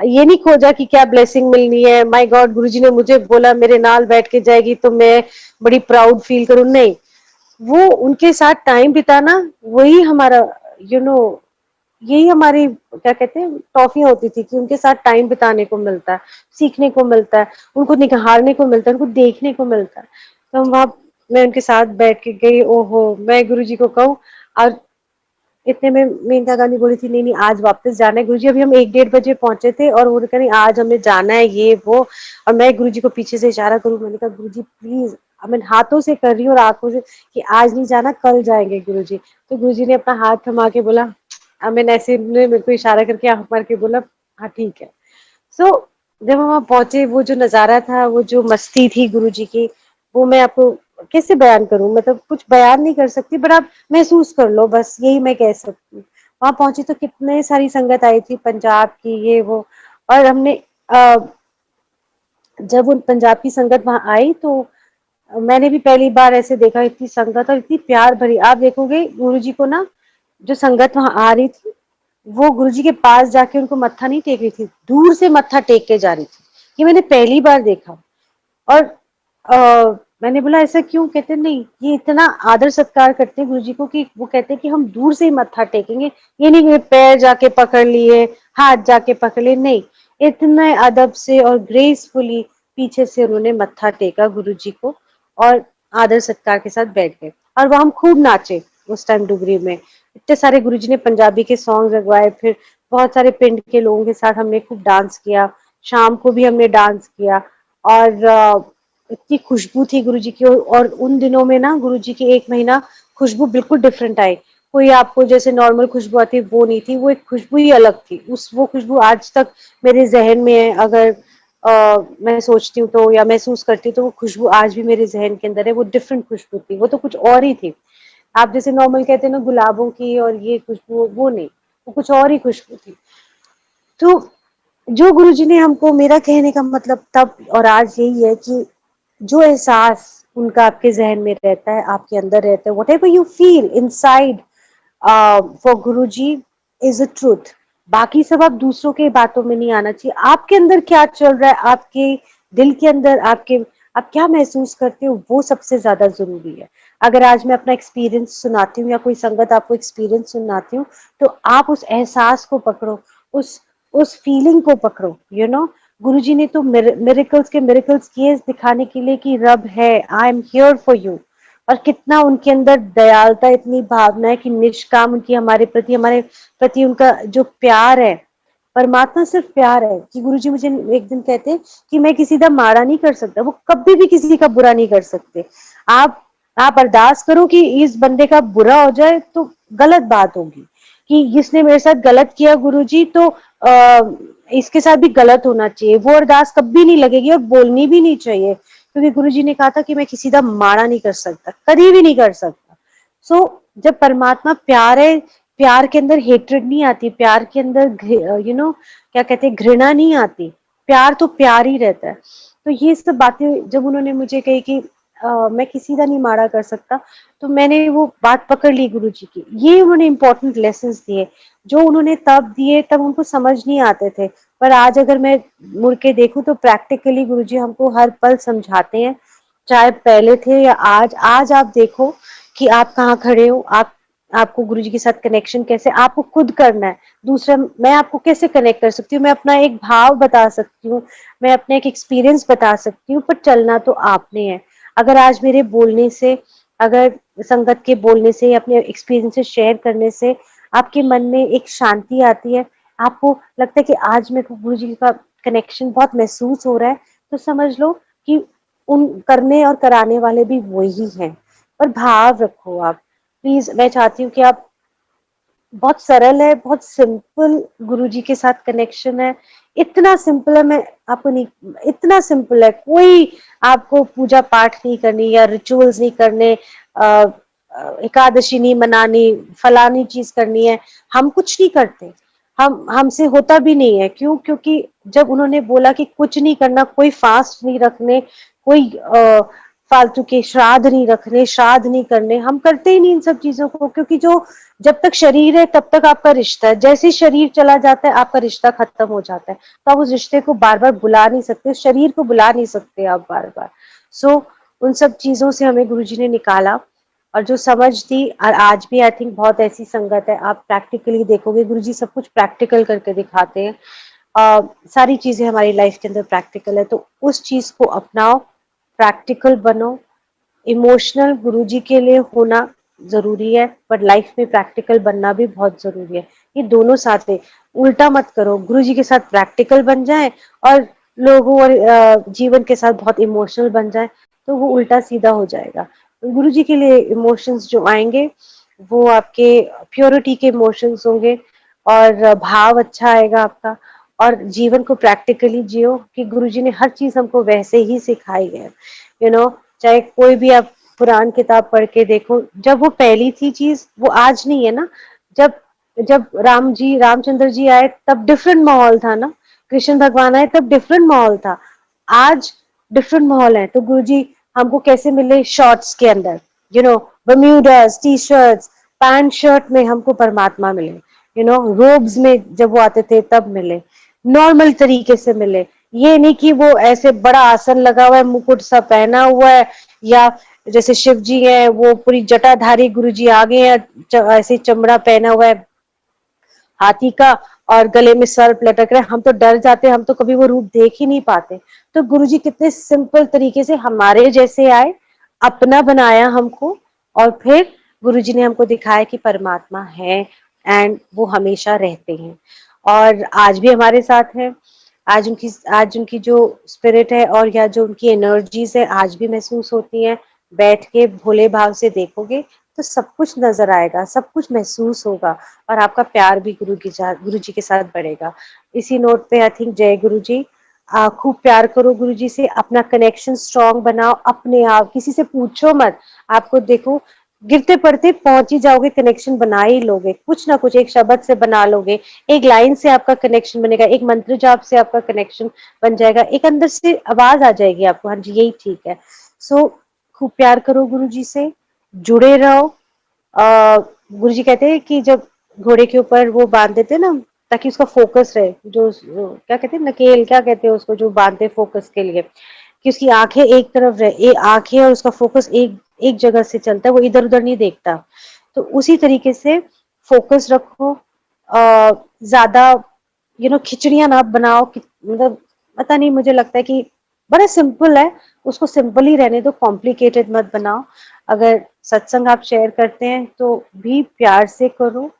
ये नहीं खोजा कि क्या ब्लेसिंग मिलनी है, माय गॉड गुरुजी ने मुझे बोला मेरे नाल बैठ के जाएगी तो मैं बड़ी प्राउड फील करूं, नहीं। वो उनके साथ टाइम बिताना, वही हमारा यू नो यही हमारी क्या कहते हैं टॉफियां होती थी कि उनके साथ टाइम बिताने को मिलता है, सीखने को मिलता है, उनको निहारने को मिलता है, उनको देखने को मिलता है। तो हम वहां, मैं उनके साथ बैठ के गई, ओहो मैं गुरुजी को कहूँ। और इतने में मेनका गांधी बोली थी नहीं नहीं आज वापस जाना है गुरुजी, अभी हम 1-1:30 बजे पहुंचे थे और वो कह रही आज हमें जाना है ये वो। और मैं गुरुजी को पीछे से इशारा करूं, मैंने कहा गुरुजी प्लीज, मैं हाथों से कर रही हूँ और आंखों से कि आज नहीं जाना कल जाएंगे गुरुजी। तो गुरुजी ने अपना हाथ थमा के बोला, मैंने ऐसे मेरे को इशारा करके आंख मार के बोला हाँ ठीक है। सो जब हम वहां पहुंचे, वो जो नजारा था, वो जो मस्ती थी गुरुजी की, वो मैं आपको कैसे बयान करूं, मतलब कुछ बयान नहीं कर सकती, बट आप महसूस कर लो, बस यही मैं कह सकती हूँ। वहां पहुंची तो कितने सारी संगत आई थी पंजाब की ये वो, और हमने अ, जब वो पंजाब की संगत वहां आई तो मैंने भी पहली बार ऐसे देखा, इतनी संगत और इतनी प्यार भरी। आप देखोगे गुरुजी को ना, जो संगत वहां आ रही थी वो गुरुजी के पास जाके उनको मत्था नहीं टेक रही थी, दूर से मत्था टेक के जा रही थी। ये मैंने पहली बार देखा। और मैंने बोला ऐसा क्यों, कहते नहीं ये इतना आदर सत्कार करते हैं गुरु जी को कि वो कहते हैं कि हम दूर से ही मत्था टेकेंगे, ये नहीं कि पैर जाके पकड़ लिए, हाथ जाके पकड़ लिए, नहीं, इतने अदब से और ग्रेसफुली पीछे से उन्होंने मत्था टेका गुरु जी को और आदर सत्कार के साथ बैठ गए। और वह हम खूब नाचे उस टाइम डुगरी में, इतने सारे गुरु जी ने पंजाबी के सॉन्ग लगवाए, फिर बहुत सारे पिंड के लोगों के साथ हमने खूब डांस किया, शाम को भी हमने डांस किया। और इतनी खुशबू थी गुरुजी की, और उन दिनों में ना गुरुजी की 1 महीना खुशबू बिल्कुल डिफरेंट आई। कोई आपको जैसे नॉर्मल खुशबू आती है वो नहीं थी, वो एक खुशबू ही अलग थी। उस वो खुशबू आज तक मेरे जहन में है, अगर मैं सोचती हूँ तो या महसूस करती हूँ तो वो खुशबू आज भी मेरे जहन के अंदर है। वो डिफरेंट खुशबू थी, वो तो कुछ और ही थी। आप जैसे नॉर्मल कहते हैं ना गुलाबों की और ये खुशबू, वो नहीं, वो कुछ और ही खुशबू थी। तो जो गुरुजी ने हमको, मेरा कहने का मतलब तब और आज यही है कि जो एहसास उनका आपके जहन में रहता है, आपके अंदर रहता है, what ever you feel inside for Guruji is a truth. बाकी सब आप दूसरों के बातों में नहीं आना चाहिए, आपके अंदर क्या चल रहा है, आपके दिल के अंदर आपके, आप क्या महसूस करते हो, वो सबसे ज्यादा जरूरी है। अगर आज मैं अपना एक्सपीरियंस सुनाती हूँ या कोई संगत आपको एक्सपीरियंस सुनाती हूँ, तो आप उस एहसास को पकड़ो, उस फीलिंग को पकड़ो, गुरुजी ने तो मिरेकल्स के मिरेकल्स किए दिखाने के लिए कि रब है, I am here for you. और कितना उनके अंदर दयालुता, इतनी भावना है कि निष्काम उनकी हमारे प्रति उनका जो प्यार है, परमात्मा सिर्फ प्यार है। कि गुरुजी मुझे एक दिन कहते हैं कि मैं किसी का माड़ा नहीं कर सकता, वो कभी भी किसी का बुरा नहीं कर सकते। आप आप अरदास करो कि इस बंदे का बुरा हो जाए तो गलत बात होगी, कि इसने मेरे साथ गलत किया गुरुजी, तो इसके साथ भी गलत होना चाहिए। वो अरदास कभी नहीं लगेगी और बोलनी भी नहीं चाहिए, क्योंकि गुरुजी ने कहा था कि मैं किसी का माड़ा नहीं कर सकता, कभी भी नहीं कर सकता। सो जब परमात्मा प्यार है, प्यार के अंदर हेट्रेड नहीं आती, प्यार के अंदर क्या कहते हैं, घृणा नहीं आती, प्यार तो प्यार ही रहता है। तो ये सब बातें जब उन्होंने मुझे कही कि मैं किसी का नहीं माड़ा कर सकता, तो मैंने वो बात पकड़ ली गुरुजी की। ये उन्होंने इम्पोर्टेंट लेसन्स दिए, जो उन्होंने तब दिए, तब उनको समझ नहीं आते थे, पर आज अगर मैं मुड़ के देखूं तो प्रैक्टिकली गुरुजी हमको हर पल समझाते हैं, चाहे पहले थे या आज। आज आप देखो कि आप कहाँ खड़े हो, आपको गुरुजी के साथ कनेक्शन कैसे आपको खुद करना है। दूसरा, मैं आपको कैसे कनेक्ट कर सकती हूँ, मैं अपना एक भाव बता सकती हूँ, मैं अपना एक एक्सपीरियंस बता सकती हूँ, पर चलना तो आपने है। अगर आज मेरे बोलने से, अगर संगत के बोलने से, अपने एक्सपीरियंसेस शेयर करने से आपके मन में एक शांति आती है, आपको लगता है कि आज मेरे को गुरुजी का कनेक्शन बहुत महसूस हो रहा है, तो समझ लो कि उन करने और कराने वाले भी वही हैं। पर भाव रखो आप, प्लीज। मैं चाहती हूँ कि आप, बहुत सरल है, बहुत सिंपल गुरुजी के साथ कनेक्शन है, इतना सिंपल है, मैं आपको नहीं, इतना सिंपल है, कोई आपको पूजा पाठ नहीं करनी या रिचुअल्स नहीं करने, एकादशी नहीं मनानी, फलानी चीज करनी है, हम कुछ नहीं करते। हम हमसे होता भी नहीं है, क्यों? क्योंकि जब उन्होंने बोला कि कुछ नहीं करना, कोई फास्ट नहीं रखने, कोई फालतू के श्राद्ध नहीं रखने, श्राद्ध नहीं करने, हम करते ही नहीं इन सब चीजों को, क्योंकि जो जब तक शरीर है तब तक आपका रिश्ता है, जैसे ही शरीर चला जाता है आपका रिश्ता खत्म हो जाता है, तो आप उस रिश्ते को बार बार बुला नहीं सकते, उस शरीर को बुला नहीं सकते आप बार बार। सो उन सब चीजों से हमें गुरुजी ने निकाला, और जो समझ थी, और आज भी आई थिंक बहुत ऐसी संगत है, आप प्रैक्टिकली देखोगे गुरुजी सब कुछ प्रैक्टिकल करके दिखाते हैं। सारी चीजें हमारी लाइफ के अंदर प्रैक्टिकल है, तो उस चीज को अपनाओ, प्रैक्टिकल बनो। इमोशनल गुरुजी के लिए होना जरूरी है, पर लाइफ में प्रैक्टिकल बनना भी बहुत जरूरी है। ये दोनों साथ है, उल्टा मत करो, गुरुजी के साथ प्रैक्टिकल बन जाए और लोगों और जीवन के साथ बहुत इमोशनल बन जाए, तो वो उल्टा सीधा हो जाएगा। गुरुजी के लिए इमोशंस जो आएंगे वो आपके प्योरिटी के इमोशंस होंगे, और भाव अच्छा आएगा आपका, और जीवन को प्रैक्टिकली जियो, कि गुरुजी ने हर चीज हमको वैसे ही सिखाई है। चाहे कोई भी आप पुराण किताब पढ़ के देखो, जब वो पहली थी चीज, वो आज नहीं है ना। जब जब रामचंद्र जी आए तब डिफरेंट माहौल था ना, कृष्ण भगवान आए तब डिफरेंट माहौल था, आज डिफरेंट माहौल है। तो गुरुजी हमको कैसे मिले? शॉर्ट्स के अंदर, बर्म्यूडास, टी शर्ट्स, पैंट शर्ट में हमको परमात्मा मिले, रोब्स में जब वो आते थे तब मिले, नॉर्मल तरीके से मिले। ये नहीं कि वो ऐसे बड़ा आसन लगा हुआ है, मुकुट सा पहना हुआ है, या जैसे शिव जी है वो पूरी जटाधारी गुरुजी आ गए हैं, ऐसे चमड़ा पहना हुआ है हाथी का, और गले में सर्प लटक रहा है, हम तो डर जाते हैं, हम तो कभी वो रूप देख ही नहीं पाते। तो गुरुजी कितने सिंपल तरीके से हमारे जैसे आए, अपना बनाया हमको, और फिर गुरुजी ने हमको दिखाया कि परमात्मा है, एंड वो हमेशा रहते हैं, और आज भी हमारे साथ है। आज उनकी जो स्पिरिट है, और या जो उनकी एनर्जीज है, आज भी महसूस होती हैं। बैठ के भोले भाव से देखोगे तो सब कुछ नजर आएगा, सब कुछ महसूस होगा, और आपका प्यार भी गुरु जी के साथ बढ़ेगा। इसी नोट पे आई थिंक, जय गुरु जी। खूब प्यार करो गुरु जी से, अपना कनेक्शन स्ट्रॉन्ग बनाओ, अपने आप, किसी से पूछो मत। आपको देखो, गिरते पड़ते पहुंच ही जाओगे, कनेक्शन बना ही लोगे, कुछ ना कुछ एक शब्द से बना लोगे, एक लाइन से आपका कनेक्शन बनेगा, एक मंत्र जाप से आपका कनेक्शन बन जाएगा, एक अंदर से आवाज आ जाएगी आपको, हाँ जी यही ठीक है। सो खूब प्यार करो गुरु जी से, जुड़े रहो। गुरु जी कहते हैं कि जब घोड़े के ऊपर वो बांध देते हैं ना, ताकि उसका फोकस रहे, जो क्या कहते हैं, नकेल क्या कहते हैं उसको, जो बांधते फोकस के लिए, कि उसकी आंखें एक तरफ रहे, आंखें और उसका फोकस एक एक जगह से चलता है, वो इधर उधर नहीं देखता। तो उसी तरीके से फोकस रखो, ज्यादा खिचड़ियां ना बनाओ, मतलब पता नहीं, मुझे लगता है कि बड़ा सिंपल है, उसको सिंपल ही रहने दो, कॉम्प्लिकेटेड मत बनाओ। अगर सत्संग आप शेयर करते हैं तो भी प्यार से करो।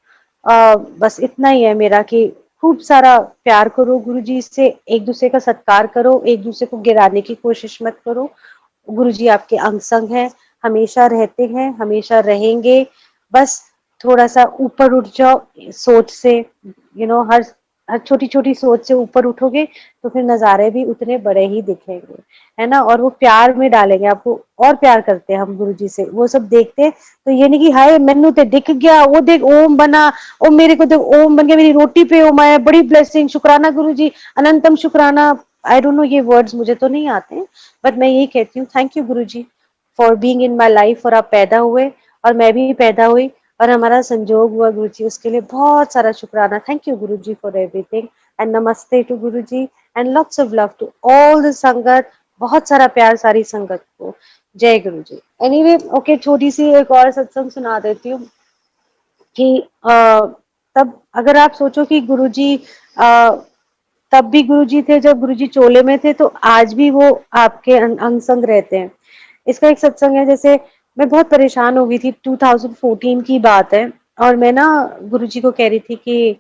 बस इतना ही है मेरा कि खूब सारा प्यार करो गुरुजी से, एक दूसरे का सत्कार करो, एक दूसरे को गिराने की कोशिश मत करो। गुरुजी आपके अंग संग हैं, हमेशा रहते हैं, हमेशा रहेंगे। बस थोड़ा सा ऊपर उठ जाओ सोच से, हर हर छोटी छोटी सोच से ऊपर उठोगे तो फिर नजारे भी उतने बड़े ही दिखेंगे, है ना। और वो प्यार में डालेंगे आपको, और प्यार करते हैं हम गुरुजी से, वो सब देखते हैं तो ये नहीं कि हाय मैनू ते दिख गया, वो देख ओम बना, ओ मेरे को देख ओम बन गया, मेरी रोटी पे ओम आया, बड़ी ब्लेसिंग, शुक्राना गुरुजी, अनंतम शुक्राना। आई डोंट नो ये वर्ड्स मुझे तो नहीं आते हैं, बट मैं यही कहती हूँ thank you Guruji for being in my life. और आप पैदा हुए और मैं भी पैदा हुई और हमारा संजोग हुआ गुरुजी, उसके लिए बहुत सारा शुक्राना। Thank you Guruji for everything and नमस्ते to Guruji and lots of love to all the sangat. बहुत सारा प्यार सारी संगत को। जय गुरुजी। एनीवे ओके, छोटी सी एक और सत्संग सुना देती हूँ कि तब अगर आप सोचो कि गुरुजी तब भी गुरुजी थे जब गुरुजी चोले में थे, तो आज भी वो आपके अंग संग रहते हैं। इसका एक सत्संग है, जैसे मैं बहुत परेशान हो गई थी, 2014 की बात है, और मैं ना गुरुजी को कह रही थी कि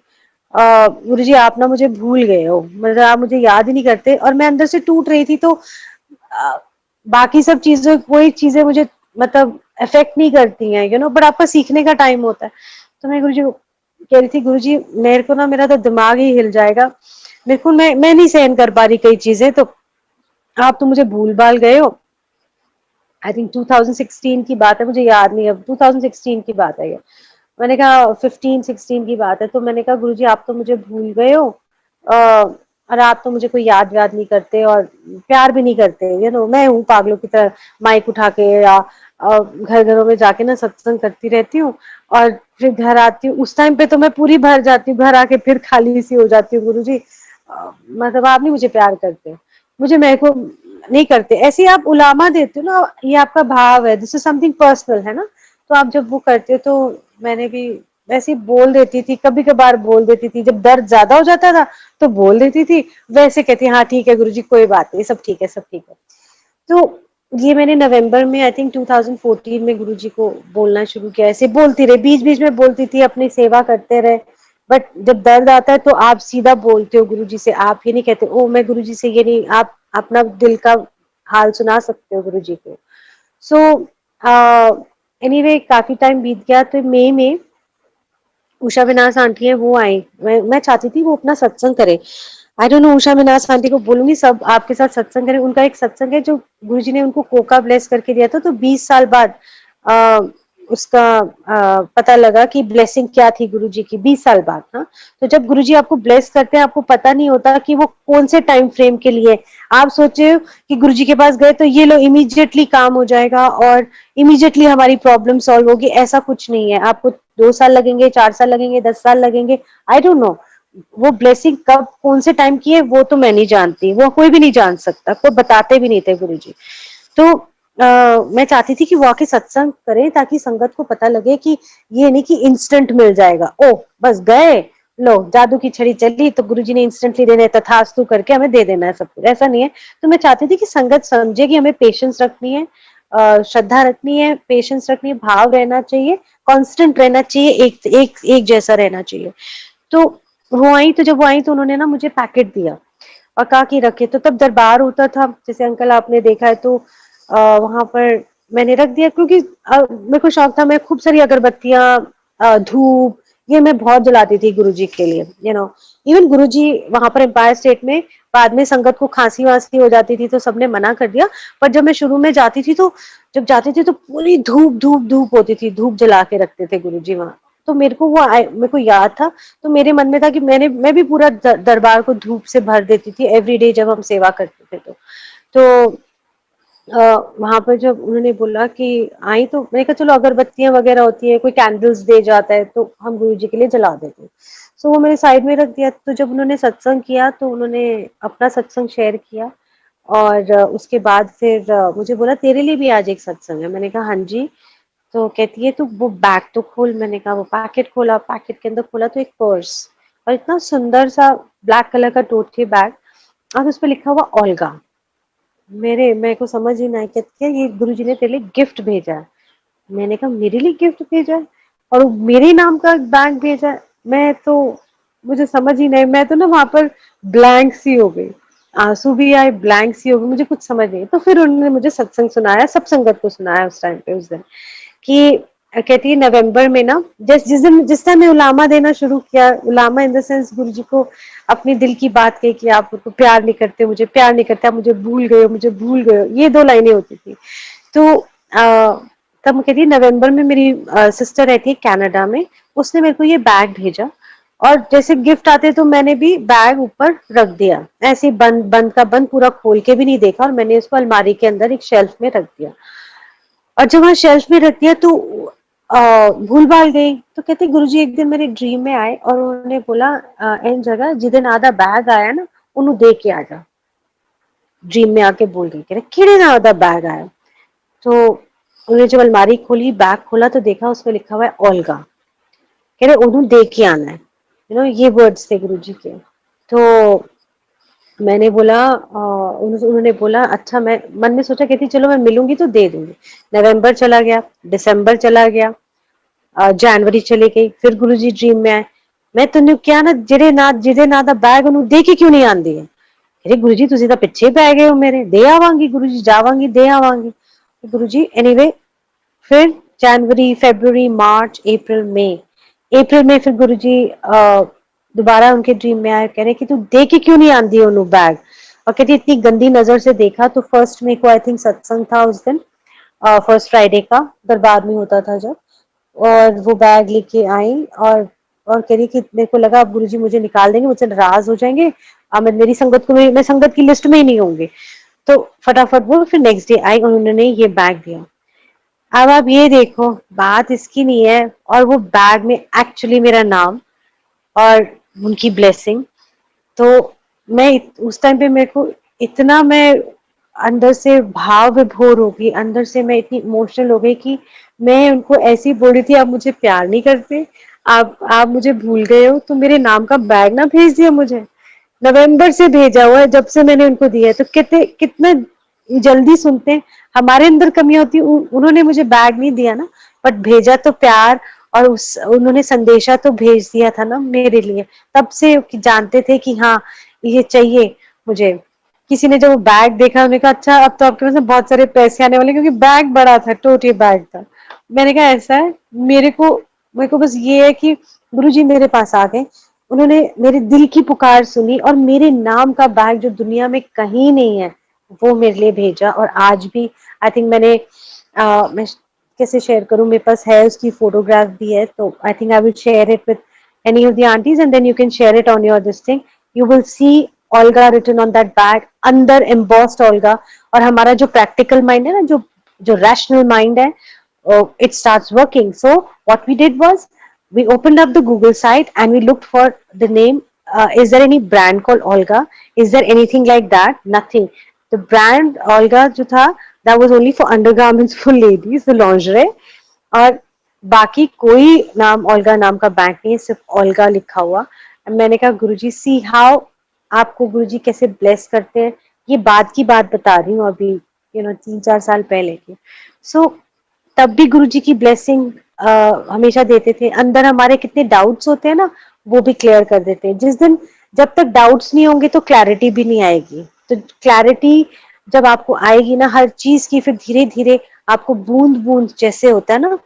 गुरुजी आप ना मुझे भूल गए हो, मतलब आप मुझे याद ही नहीं करते, और मैं अंदर से टूट रही थी। तो बाकी सब चीजें, कोई चीजें मुझे मतलब अफेक्ट नहीं करती हैं, बट आपका सीखने का टाइम होता है। तो मैं गुरुजी को कह रही थी गुरुजी मेरे को ना, मेरा तो दिमाग ही हिल जाएगा, मेरे को मैं नहीं सहन कर पा रही कई चीजें, तो आप तो मुझे भूल भाल गए हो। आई थिंक 2016 की बात है, मुझे याद नहीं, अब 2016 की बात है ये। मैंने कहा 15-16 की बात है, तो मैंने कहा गुरुजी आप तो मुझे भूल गए हो, और आप तो मुझे कोई याद व्याद नहीं करते और प्यार भी नहीं करते, मैं हूँ पागलों की तरह माइक उठा के या घर घरों में जाके ना सत्संग करती रहती हूँ, और फिर घर आती हूँ, उस टाइम पे तो मैं पूरी भर जाती हूँ, घर आके फिर खाली सी हो जाती हूँ। गुरुजी मतलब आप नहीं मुझे प्यार करते, मुझे मेरे को नहीं करते, ऐसे ही आप उलामा देते हो ना, ये आपका भाव है, दिस इज समथिंग पर्सनल, है ना। तो आप जब वो करते हो, तो मैंने भी वैसे ही बोल देती थी, कभी कभार बोल देती थी, जब दर्द ज्यादा हो जाता था तो बोल देती थी, वैसे कहती हाँ ठीक है गुरुजी कोई बात नहीं, सब ठीक है सब ठीक है। तो ये मैंने नवंबर में आई थिंक 2014 में गुरुजी को बोलना शुरू किया, ऐसे बोलती रही, बीच बीच में बोलती थी, अपनी सेवा करते रहे, बट जब दर्द आता है तो आप सीधा बोलते हो गुरुजी से, आप ये नहीं कहते ओ मैं गुरुजी से ये नहीं, आप अपना दिल का हाल सुना सकते हो गुरुजी को। सो एनीवे काफी टाइम बीत गया, तो मई में उषा विनाश आंटी है वो आई, मैं चाहती थी वो अपना सत्संग करे। आई डोंट नो, उषा विनाश आंटी को बोलूंगी सब आपके साथ सत्संग करें। उनका एक सत्संग है जो गुरुजी ने उनको कोका ब्लेस करके दिया था, तो 20 साल बाद आ, उसका पता लगा कि ब्लेसिंग क्या थी गुरुजी की, 20 साल बाद। हाँ, तो जब गुरुजी आपको ब्लेस करते हैं, आपको पता नहीं होता कि वो कौन से टाइम फ्रेम के लिए। आप सोचे हो कि गुरुजी के पास गए तो ये लो इमीडिएटली काम हो जाएगा और इमीडिएटली हमारी प्रॉब्लम सॉल्व होगी, ऐसा कुछ नहीं है। आपको 2 साल लगेंगे, 4 साल लगेंगे, 10 साल लगेंगे, आई डोंट नो। वो ब्लेसिंग कब कौन से टाइम की है वो तो मैं नहीं जानती, वो कोई भी नहीं जान सकता, कोई बताते भी नहीं थे गुरुजी। तो मैं चाहती थी कि वो आके सत्संग करें, ताकि संगत को पता लगे कि ये नहीं कि इंस्टेंट मिल जाएगा, ओ बस गए, लो जादू की छड़ी चली तो गुरुजी ने इंस्टेंटली देना है, तथास्तु करके हमें दे देना है सब कुछ, ऐसा नहीं है। तो मैं चाहती थी कि संगत समझे कि हमें पेशेंस रखनी है, श्रद्धा रखनी है, पेशेंस रखनी है, भाव रहना चाहिए, कांस्टेंट रहना चाहिए, एक जैसा रहना चाहिए। तो वो आई, तो जब वो आई तो उन्होंने ना मुझे पैकेट दिया और कहा कि रखे, तो तब दरबार होता था, जैसे अंकल आपने देखा है, तो वहां पर मैंने रख दिया, क्योंकि मेरे को शौक था, मैं खूब सारी अगरबत्तियां, धूप, ये मैं बहुत जलाती थी गुरुजी के लिए, इवन गुरुजी वहां पर एम्पायर स्टेट में, बाद में संगत को खांसी वांसी हो जाती थी तो सबने मना कर दिया, पर जब मैं शुरू में जाती थी, तो जब जाती थी तो पूरी धूप धूप धूप होती थी, धूप जला के रखते थे गुरुजी वहां। तो मेरे को मेरे को याद था, तो मेरे मन में था कि मैं भी पूरा दरबार को धूप से भर देती थी एवरी डे जब हम सेवा करते थे। तो वहां पर जब उन्होंने बोला कि आई, तो मैंने कहा चलो अगरबत्तियां वगैरह होती है, कोई कैंडल्स दे जाता है तो हम गुरु जी के लिए जला देते हैं। सो वो मैंने साइड में रख दिया। तो जब उन्होंने सत्संग किया तो उन्होंने अपना सत्संग शेयर किया, और उसके बाद फिर मुझे बोला तेरे लिए भी आज एक सत्संग है। मैंने कहा हाँ जी। तो कहती है तो वो बैग तो खोल। मैंने कहा वो पैकेट खोला, पैकेट के अंदर खोला तो एक पर्स, और इतना सुंदर सा ब्लैक कलर का टोट बैग, और उस पर लिखा हुआ ओल्गा। मेरे को समझ ही नहीं, कहती है ये गुरुजी ने तेरे लिए गिफ्ट भेजा है। मैंने कहा मेरे लिए गिफ्ट भेजा है और वो मेरे नाम का बैग भेजा है। मैं तो मुझे समझ ही नहीं, मैं तो ना वहां पर ब्लैंक सी हो गई, आंसू भी आए, ब्लैंक सी हो गई, मुझे कुछ समझ नहीं। तो फिर उन्होंने मुझे सत्संग सुनाया, सब संगत को सुनाया उस टाइम पे, उस दिन कि कहती है नवंबर में ना, जिस टाइम मैं उलामा देना शुरू किया, उलामा इन द सेंस गुरु जी को अपनी दिल की बात कही कि आप तो प्यार नहीं करते, मुझे प्यार नहीं करते, आप मुझे भूल गए हो, मुझे भूल गए हो, ये 2 लाइनें होती थी। तो तब मैं कहती नवंबर में मेरी सिस्टर रहती है कनाडा में, उसने मेरे को ये बैग भेजा और जैसे गिफ्ट आते तो मैंने भी बैग ऊपर रख दिया, ऐसे बंद बंद का बंद, पूरा खोल के भी नहीं देखा और मैंने उसको अलमारी के अंदर एक शेल्फ में रख दिया। और जब वहां शेल्फ में रख दिया तो भूल भाल गई। तो कहते गुरुजी एक दिन मेरे ड्रीम में आए और उन्होंने बोला इन जगह जिदन आधा बैग आया ना उन्होंने दे के आ जा। ड्रीम में आके बोल रही, कह रहे किड़े ना आधा बैग आया। तो उन्होंने जब अलमारी खोली, बैग खोला तो देखा उसमें लिखा हुआ है ओल्गा। कह रहे उन्होंने दे के आना है, ये वर्ड्स थे गुरुजी के। तो मैंने बोला उन्होंने बोला अच्छा, मैं मन में सोचा, कहती चलो मैं मिलूंगी तो दे दूंगी। नवंबर चला गया, दिसंबर चला गया, जनवरी चली गई, फिर गुरुजी ड्रीम में आए। मैं तैਨੂੰ ਕਿਹਾ ਨਾ ਜਿਹਦੇ ਨਾਂ ਦਾ ਬੈਗ ਉਹਨੂੰ ਦੇ ਕੇ ਕਿਉਂ ਨਹੀਂ ਆਂਦੀ ਹੈ। ਕਹਿੰਦੇ ਗੁਰੂ ਜੀ ਤੁਸੀਂ ਤਾਂ ਪਿੱਛੇ ਪੈ ਗਏ ਹੋ ਮੇਰੇ, ਦੇ ਆਵਾਂਗੀ ਗੁਰੂ ਜੀ, ਜਾਵਾਂਗੀ ਦੇ ਆਵਾਂਗੀ। गुरु जी एनीवे, फिर जनवरी, फरवरी, मार्च, अप्रैल, मई। अप्रैल में फिर गुरु जी दोबारा उनके ड्रीम में आए, कह रहे कि तू दे के क्यों नहीं आंदी ओनू बैग। और कहती इतनी गंदी नजर से देखा। तो फर्स्ट में को आई थिंक सत्संग था उस दिन, फर्स्ट फ्राइडे का दरबार में होता था जब, और वो बैग लेके आई और कह रही कि मेरे को लगा अब गुरुजी मुझे निकाल देंगे, मुझसे नाराज हो जाएंगे, अब मेरी संगत को, मैं संगत की लिस्ट में ही नहीं होंगी। तो फटाफट वो फिर नेक्स्ट डे आई और उन्होंने ये बैग दिया। अब आप ये देखो, बात इसकी नहीं है, और वो बैग में एक्चुअली मेरा नाम और उनकी ब्लेसिंग। तो मैं उस टाइम पे मेरे को इतना, मैं अंदर से भाव विभोर हो गई, अंदर से मैं इतनी इमोशनल हो गई कि मैं उनको ऐसी बोल रही थी आप मुझे प्यार नहीं करते, आप मुझे भूल गए हो, तो मेरे नाम का बैग ना भेज दिया मुझे। नवंबर से भेजा हुआ है जब से मैंने उनको दिया है। तो कितने कितना जल्दी सुनते हैं, हमारे अंदर कमियां होती। उन्होंने मुझे बैग नहीं दिया ना, बट भेजा तो प्यार, और उन्होंने संदेशा तो भेज दिया था ना मेरे लिए। तब से जानते थे कि हाँ ये चाहिए मुझे। किसी ने जब वो बैग देखा, उन्होंने कहा अच्छा अब तो आपके पास बहुत सारे पैसे आने वाले, क्योंकि बैग बड़ा था, टोटी बैग था। मैंने कहा ऐसा है, मेरे को बस ये है कि गुरुजी मेरे पास आ गए, उन्होंने मेरे दिल की पुकार सुनी और मेरे नाम का बैग जो दुनिया में कहीं नहीं है वो मेरे लिए भेजा। और आज भी आई थिंक मैं कैसे शेयर करूं, मेरे पास है, उसकी फोटोग्राफ भी है, तो I think I will share it with any of the aunties and then you can share it on your this thing. You will see Olga written on that bag, अंदर embossed Olga। और हमारा जो practical mind है ना, जो rational mind है, it starts working. So what we did was we opened up the Google site and we looked for the name. Is there any brand called Olga? Is there anything like that? Nothing. The brand Olga जो था, that was only for undergarments for ladies, the lingerie। और बाकी कोई नाम ओल्गा नाम का बैंक नहीं है, सिर्फ ओल्गा लिखा हुआ। मैंने कहा गुरुजी सी हाउ आपको गुरुजी कैसे ब्लेस करते हैं, ये बात की बात बता रही हूँ अभी, 3-4 साल पहले की। सो तब भी गुरुजी की ब्लेसिंग हमेशा देते थे। अंदर हमारे कितने डाउट्स होते हैं ना, वो भी क्लियर कर देते हैं। जिस दिन जब तक डाउट्स नहीं होंगे तो क्लैरिटी भी नहीं आएगी। तो क्लैरिटी जब आपको आएगी ना हर चीज की, फिर धीरे धीरे आपको बूंद बूंद जैसे होता है ना,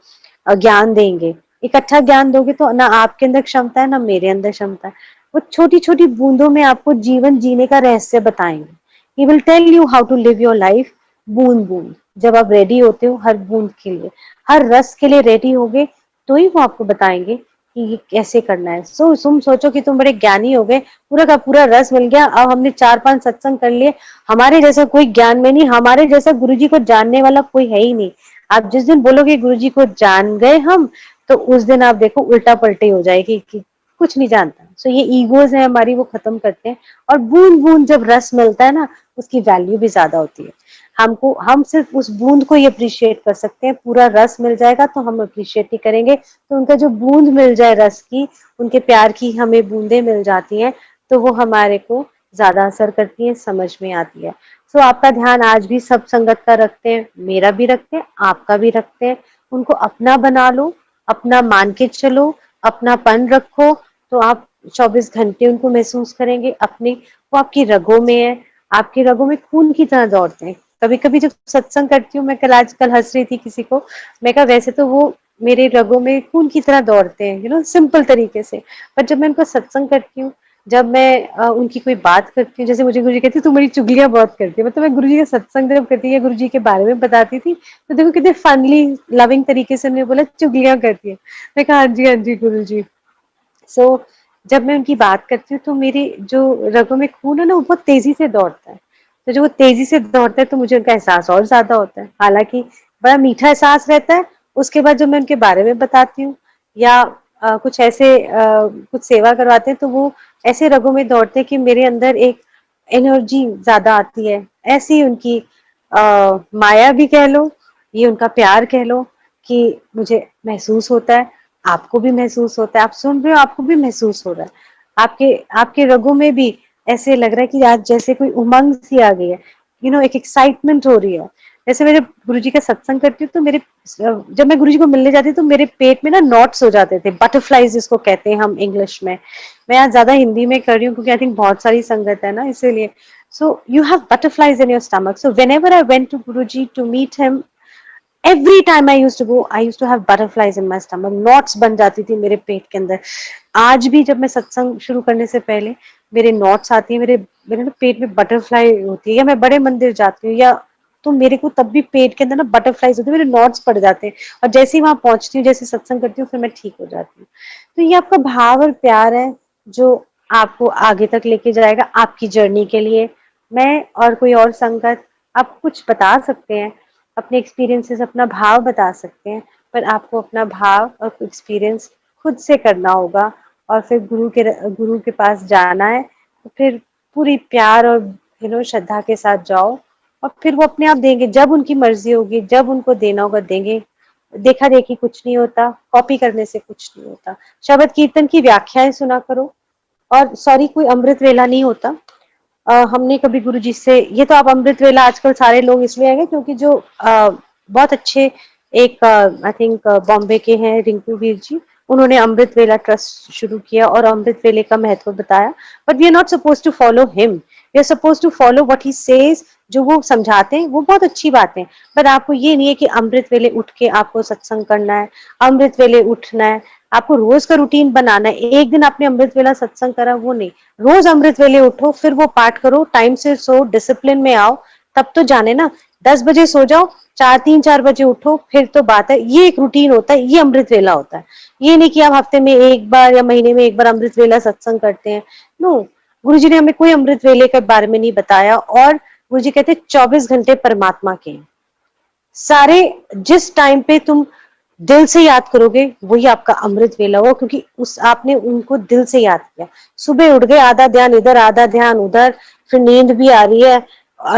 ज्ञान देंगे। इकट्ठा ज्ञान दोगे तो ना आपके अंदर क्षमता है ना मेरे अंदर क्षमता है। वो छोटी छोटी बूंदों में आपको जीवन जीने का रहस्य बताएंगे। He will tell you how to live your life बूंद बूंद। जब आप रेडी होते हो हर बूंद के लिए, हर रस के लिए रेडी होगे, तो ही वो आपको बताएंगे कि ये कैसे करना है। तुम सोचो कि तुम बड़े ज्ञानी हो गए, पूरा का पूरा रस मिल गया, अब हमने 4-5 सत्संग कर लिए, हमारे जैसा कोई ज्ञान में नहीं, हमारे जैसा गुरुजी को जानने वाला कोई है ही नहीं। आप जिस दिन बोलोगे गुरुजी को जान गए हम, तो उस दिन आप देखो उल्टा पलटी हो जाएगी कि कुछ नहीं जानता। सो ये ईगोज है हमारी, वो खत्म करते हैं। और बूंद बूंद जब रस मिलता है ना, उसकी वैल्यू भी ज्यादा होती है। हम सिर्फ उस बूंद को ही अप्रिशिएट कर सकते हैं, पूरा रस मिल जाएगा तो हम अप्रिशिएट नहीं करेंगे। तो उनका जो बूंद मिल जाए रस की, उनके प्यार की हमें बूंदे मिल जाती हैं, तो वो हमारे को ज्यादा असर करती है, समझ में आती है। सो आपका ध्यान आज भी सब संगत का रखते हैं, मेरा भी रखते हैं, आपका भी रखते हैं। उनको अपना बना लो, अपना मान के चलो, अपनापन रखो, तो आप 24 घंटे उनको महसूस करेंगे अपने, वो आपकी रगों में है, आपकी रगों में खून की तरह दौड़ते हैं। कभी-कभी जब सत्संग करती हूँ, मैं कल हँस रही थी किसी को, मैं कहा वैसे तो वो मेरे रगों में खून की तरह दौड़ते हैं, सिंपल तरीके से। पर जब मैं उनको सत्संग करती हूँ, जब मैं उनकी कोई बात करती हूँ, जैसे मुझे गुरुजी कहती है तू मेरी चुगलियाँ बहुत करती है, मतलब मैं गुरुजी का सत्संग जब करती है, गुरुजी के बारे में बताती थी, तो देखो कितने फनली लविंग तरीके से उन्होंने बोला चुगलियाँ करती है। मैं कहा हाँ जी गुरुजी। सो जब मैं उनकी बात करती हूँ तो मेरी जो रगों में खून है ना वो बहुत तेजी से दौड़ता है। तो जब वो तेजी से दौड़ता है तो मुझे उनका एहसास और ज्यादा होता है। हालांकि बड़ा मीठा एहसास रहता है। उसके बाद जब मैं उनके बारे में बताती हूँ या कुछ ऐसे कुछ सेवा करवाते हैं तो वो ऐसे रगों में दौड़ते हैं कि मेरे अंदर एक एनर्जी ज्यादा आती है। ऐसी उनकी माया भी कह लो, ये उनका प्यार कह लो कि मुझे महसूस होता है, आपको भी महसूस होता है, आप सुन रहे हो आपको भी महसूस हो रहा है, आपके आपके रगों में भी ऐसे लग रहा है कि आज जैसे कोई उमंग सी आ गई है, एक एक्साइटमेंट हो रही है। जैसे मेरे गुरुजी का सत्संग करती हूँ तो मेरे जब मैं गुरुजी को मिलने जाती तो मेरे पेट में ना नॉट्स हो जाते थे, बटरफ्लाईज जिसको कहते हैं हम इंग्लिश में। मैं आज ज्यादा हिंदी में कर रही हूँ क्योंकि आई थिंक बहुत सारी संगत है ना, इसीलिए। So you have butterflies in your stomach, so whenever I went to Guruji to meet him, every time I used to go, I used to have butterflies in my stomach, knots बन जाती थी मेरे पेट के अंदर। आज भी जब मैं सत्संग शुरू करने से पहले मेरे नॉट्स आती है, मेरे मेरे ना पेट में बटरफ्लाई होती है, या मैं बड़े मंदिर जाती हूँ या तो मेरे को तब भी पेट के अंदर ना बटरफ्लाईज होती है, मेरे नॉट्स पड़ जाते हैं। और जैसे ही वहां पहुंचती हूँ, जैसे सत्संग करती हूँ, फिर मैं ठीक हो जाती हूँ। तो ये आपका भाव और प्यार है जो आपको आगे तक लेके जाएगा आपकी जर्नी के लिए। मैं और कोई और संगत आप कुछ बता सकते हैं, अपने एक्सपीरियंसेस, अपना भाव बता सकते हैं, पर आपको अपना भाव और एक्सपीरियंस खुद से करना होगा। और फिर गुरु के पास जाना है तो फिर पूरी प्यार और श्रद्धा के साथ जाओ, और फिर वो अपने आप देंगे, जब उनकी मर्जी होगी, जब उनको देना होगा देंगे। देखा देखी कुछ नहीं होता, कॉपी करने से कुछ नहीं होता। शबद कीर्तन की व्याख्याएं सुना करो, और सॉरी कोई अमृत वेला नहीं होता। हमने कभी गुरुजी से, ये तो आप अमृत वेला आजकल सारे लोग इसलिए आएंगे क्योंकि जो बहुत अच्छे एक आई थिंक बॉम्बे के हैं रिंकू वीर जी, उन्होंने अमृत वेला ट्रस्ट शुरू किया और अमृत वेले का महत्व बताया। But we are not suppose to follow him, we are suppose to follow what he says. जो वो समझाते हैं वो बहुत अच्छी बात है, पर आपको ये नहीं है कि अमृत वेले उठ के आपको सत्संग करना है, अमृत वेले उठना है, आपको रोज का रूटीन बनाना है। एक दिन आपने अमृत वेला सत्संग करा वो नहीं, रोज अमृत वेले उठो, फिर वो पाठ करो, टाइम से सो, डिसिप्लिन में आओ, तब तो जाने ना। 10 बजे सो जाओ, 4 3 4 बजे उठो, फिर तो बात है। ये एक रूटीन होता है, ये अमृत वेला होता है। ये नहीं कि आप हफ्ते में एक बार या महीने में एक बार अमृत वेला सत्संग करते हैं। नो, गुरुजी ने हमें कोई अमृत वेले के बारे में नहीं बताया। और गुरुजी कहते 24 घंटे परमात्मा के हैं। सारे जिस टाइम पे तुम दिल से याद करोगे वही आपका अमृत वेला होगा, क्योंकि उस आपने उनको दिल से याद किया। सुबह उठ गए, आधा ध्यान इधर आधा ध्यान उधर, फिर नींद भी आ रही है,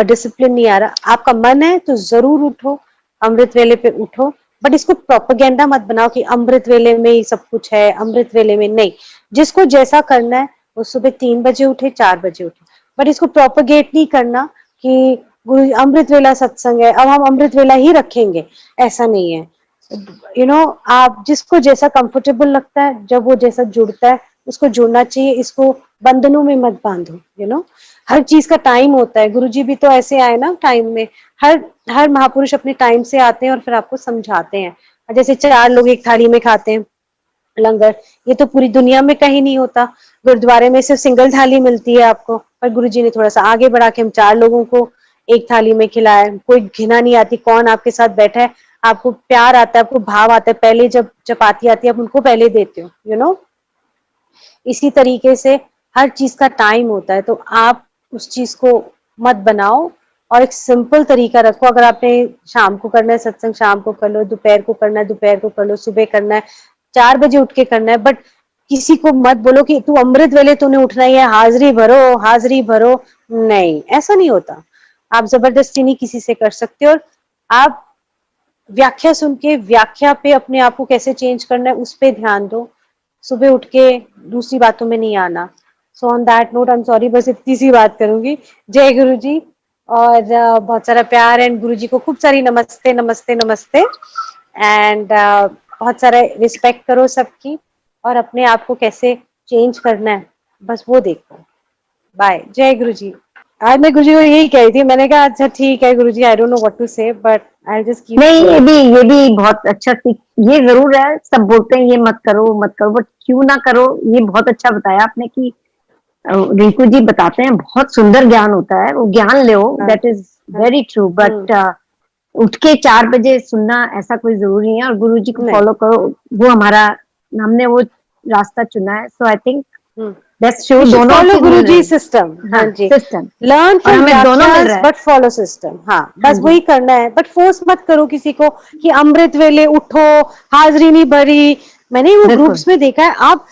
डिसिप्लिन नहीं आ रहा, आपका मन है तो जरूर उठो, अमृत वेले पे उठो। बट इसको प्रोपेगेंडा मत बनाओ कि अमृत वेले में ही सब कुछ है, अमृत वेले में नहीं। जिसको जैसा करना है वो सुबह 3 बजे उठे, 4 बजे उठे, बट इसको प्रोपेगेट नहीं करना कि गुरु अमृत वेला सत्संग है अब हम अमृत वेला ही रखेंगे, ऐसा नहीं है। आप जिसको जैसा कंफर्टेबल लगता है, जब वो जैसा जुड़ता है उसको जुड़ना चाहिए। इसको बंधनों में मत बांधो। हर चीज का टाइम होता है। गुरुजी भी तो ऐसे आए ना टाइम में। हर हर महापुरुष अपने टाइम से आते हैं और फिर आपको समझाते हैं। जैसे 4 लोग एक थाली में खाते हैं लंगर, ये तो पूरी दुनिया में कहीं नहीं होता। गुरुद्वारे में सिर्फ सिंगल थाली मिलती है आपको, पर गुरुजी ने थोड़ा सा आगे बढ़ा के हम 4 लोगों को एक थाली में खिलाया। कोई घिना नहीं आती कौन आपके साथ बैठा है, आपको प्यार आता है, आपको भाव आता है। पहले जब चपाती आती है आप उनको पहले देते हो, इसी तरीके से हर चीज का टाइम होता है। तो आप उस चीज को मत बनाओ और एक सिंपल तरीका रखो। अगर आपने शाम को करना है सत्संग, शाम को कर लो, दोपहर को करना है दोपहर को कर लो, सुबह करना है 4 बजे उठ के करना है। बट किसी को मत बोलो कि तू अमृत वेले तूने उठना ही है, हाजिरी भरो हाजिरी भरो। नहीं, ऐसा नहीं होता। आप जबरदस्ती नहीं किसी से कर सकते। और आप व्याख्या सुन के व्याख्या पे अपने आप को कैसे चेंज करना है उस पे ध्यान दो। सुबह उठ के दूसरी बातों में नहीं आना। So on that note I am sorry, बस इतनी सी बात करूंगी। जय गुरु जी। और बहुत सारा प्यार। एंड गुरु जी को खूब सारी नमस्ते नमस्ते नमस्ते। एंड बहुत सारा रिस्पेक्ट करो सबकी, और अपने आप को कैसे चेंज करना है बस वो देखो। बाय। जय गुरु जी। आज मैं गुरु जी को यही कह रही थी, मैंने कहा अच्छा ठीक है Guru ji, I don't know what to say but I just keep. नहीं, ये भी बहुत अच्छा सीख, ये जरूर है, सब बोलते हैं ये मत करो मत करो, बट क्यों ना करो, ये बहुत अच्छा बताया आपने कि रिंकू जी बताते हैं, बहुत सुंदर ज्ञान होता है, वो ज्ञान लो, that is very true, but उठ के 4 बजे सुनना ऐसा कोई जरूरी नहीं है, और गुरु जी को नहीं। फॉलो करो, वो हमारा, हमने वो रास्ता चुना है, सो आई थिंक दैट्स शो दोनों फॉलो चीज मिल गुरु रही जी है। सिस्टम। हाँ जी, सिस्टम, लर्न और फ्रॉम हमें दोनों मिल व्याख्यास रहा है। But follow system. हाँ बस जी। वही करना है, बट फोर्स मत करो किसी को कि अमृत वेले उठो, हाजरी नहीं भरी। मैंने वो बिल्कुल। ग्रुप्स में देखा है, आप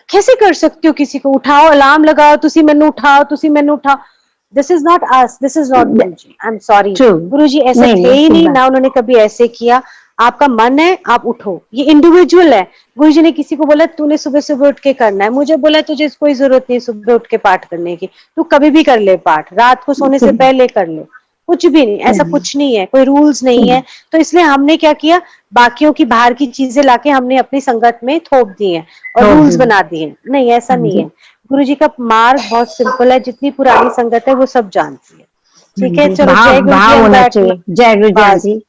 कैसे कर सकते हो किसी को उठाओ, अलार्म लगाओ, तुसी मैनू उठाओ, तुसी मैनू उठाओ। This is not us, this is not Guru ji, I am sorry. True. गुरु जी ऐसे थे ही ठीक नहीं बात। ना, उन्होंने कभी ऐसे किया। आपका मन है आप उठो, ये इंडिविजुअल है। गुरु जी ने किसी को बोला तूने सुबह सुबह उठ के करना है, मुझे बोला तुझे कोई जरूरत नहीं सुबह उठ के पाठ करने की, तू कभी भी कर ले पाठ, रात को सोने से पहले कर ले, कुछ भी नहीं, ऐसा कुछ नहीं है, कोई रूल्स नहीं है। तो इसलिए हमने क्या किया, बाकियों की बाहर की चीजें लाके हमने अपनी संगत में थोप दी है और रूल्स बना दिए। नहीं ऐसा नहीं है, गुरु जी का मार्ग बहुत सिंपल है, जितनी पुरानी संगत है वो सब जानती है। ठीक है, चलो भाव जय गुरु जी, भाव हम होना बैठ चाहिए। जय गुरु जी बस आंटी।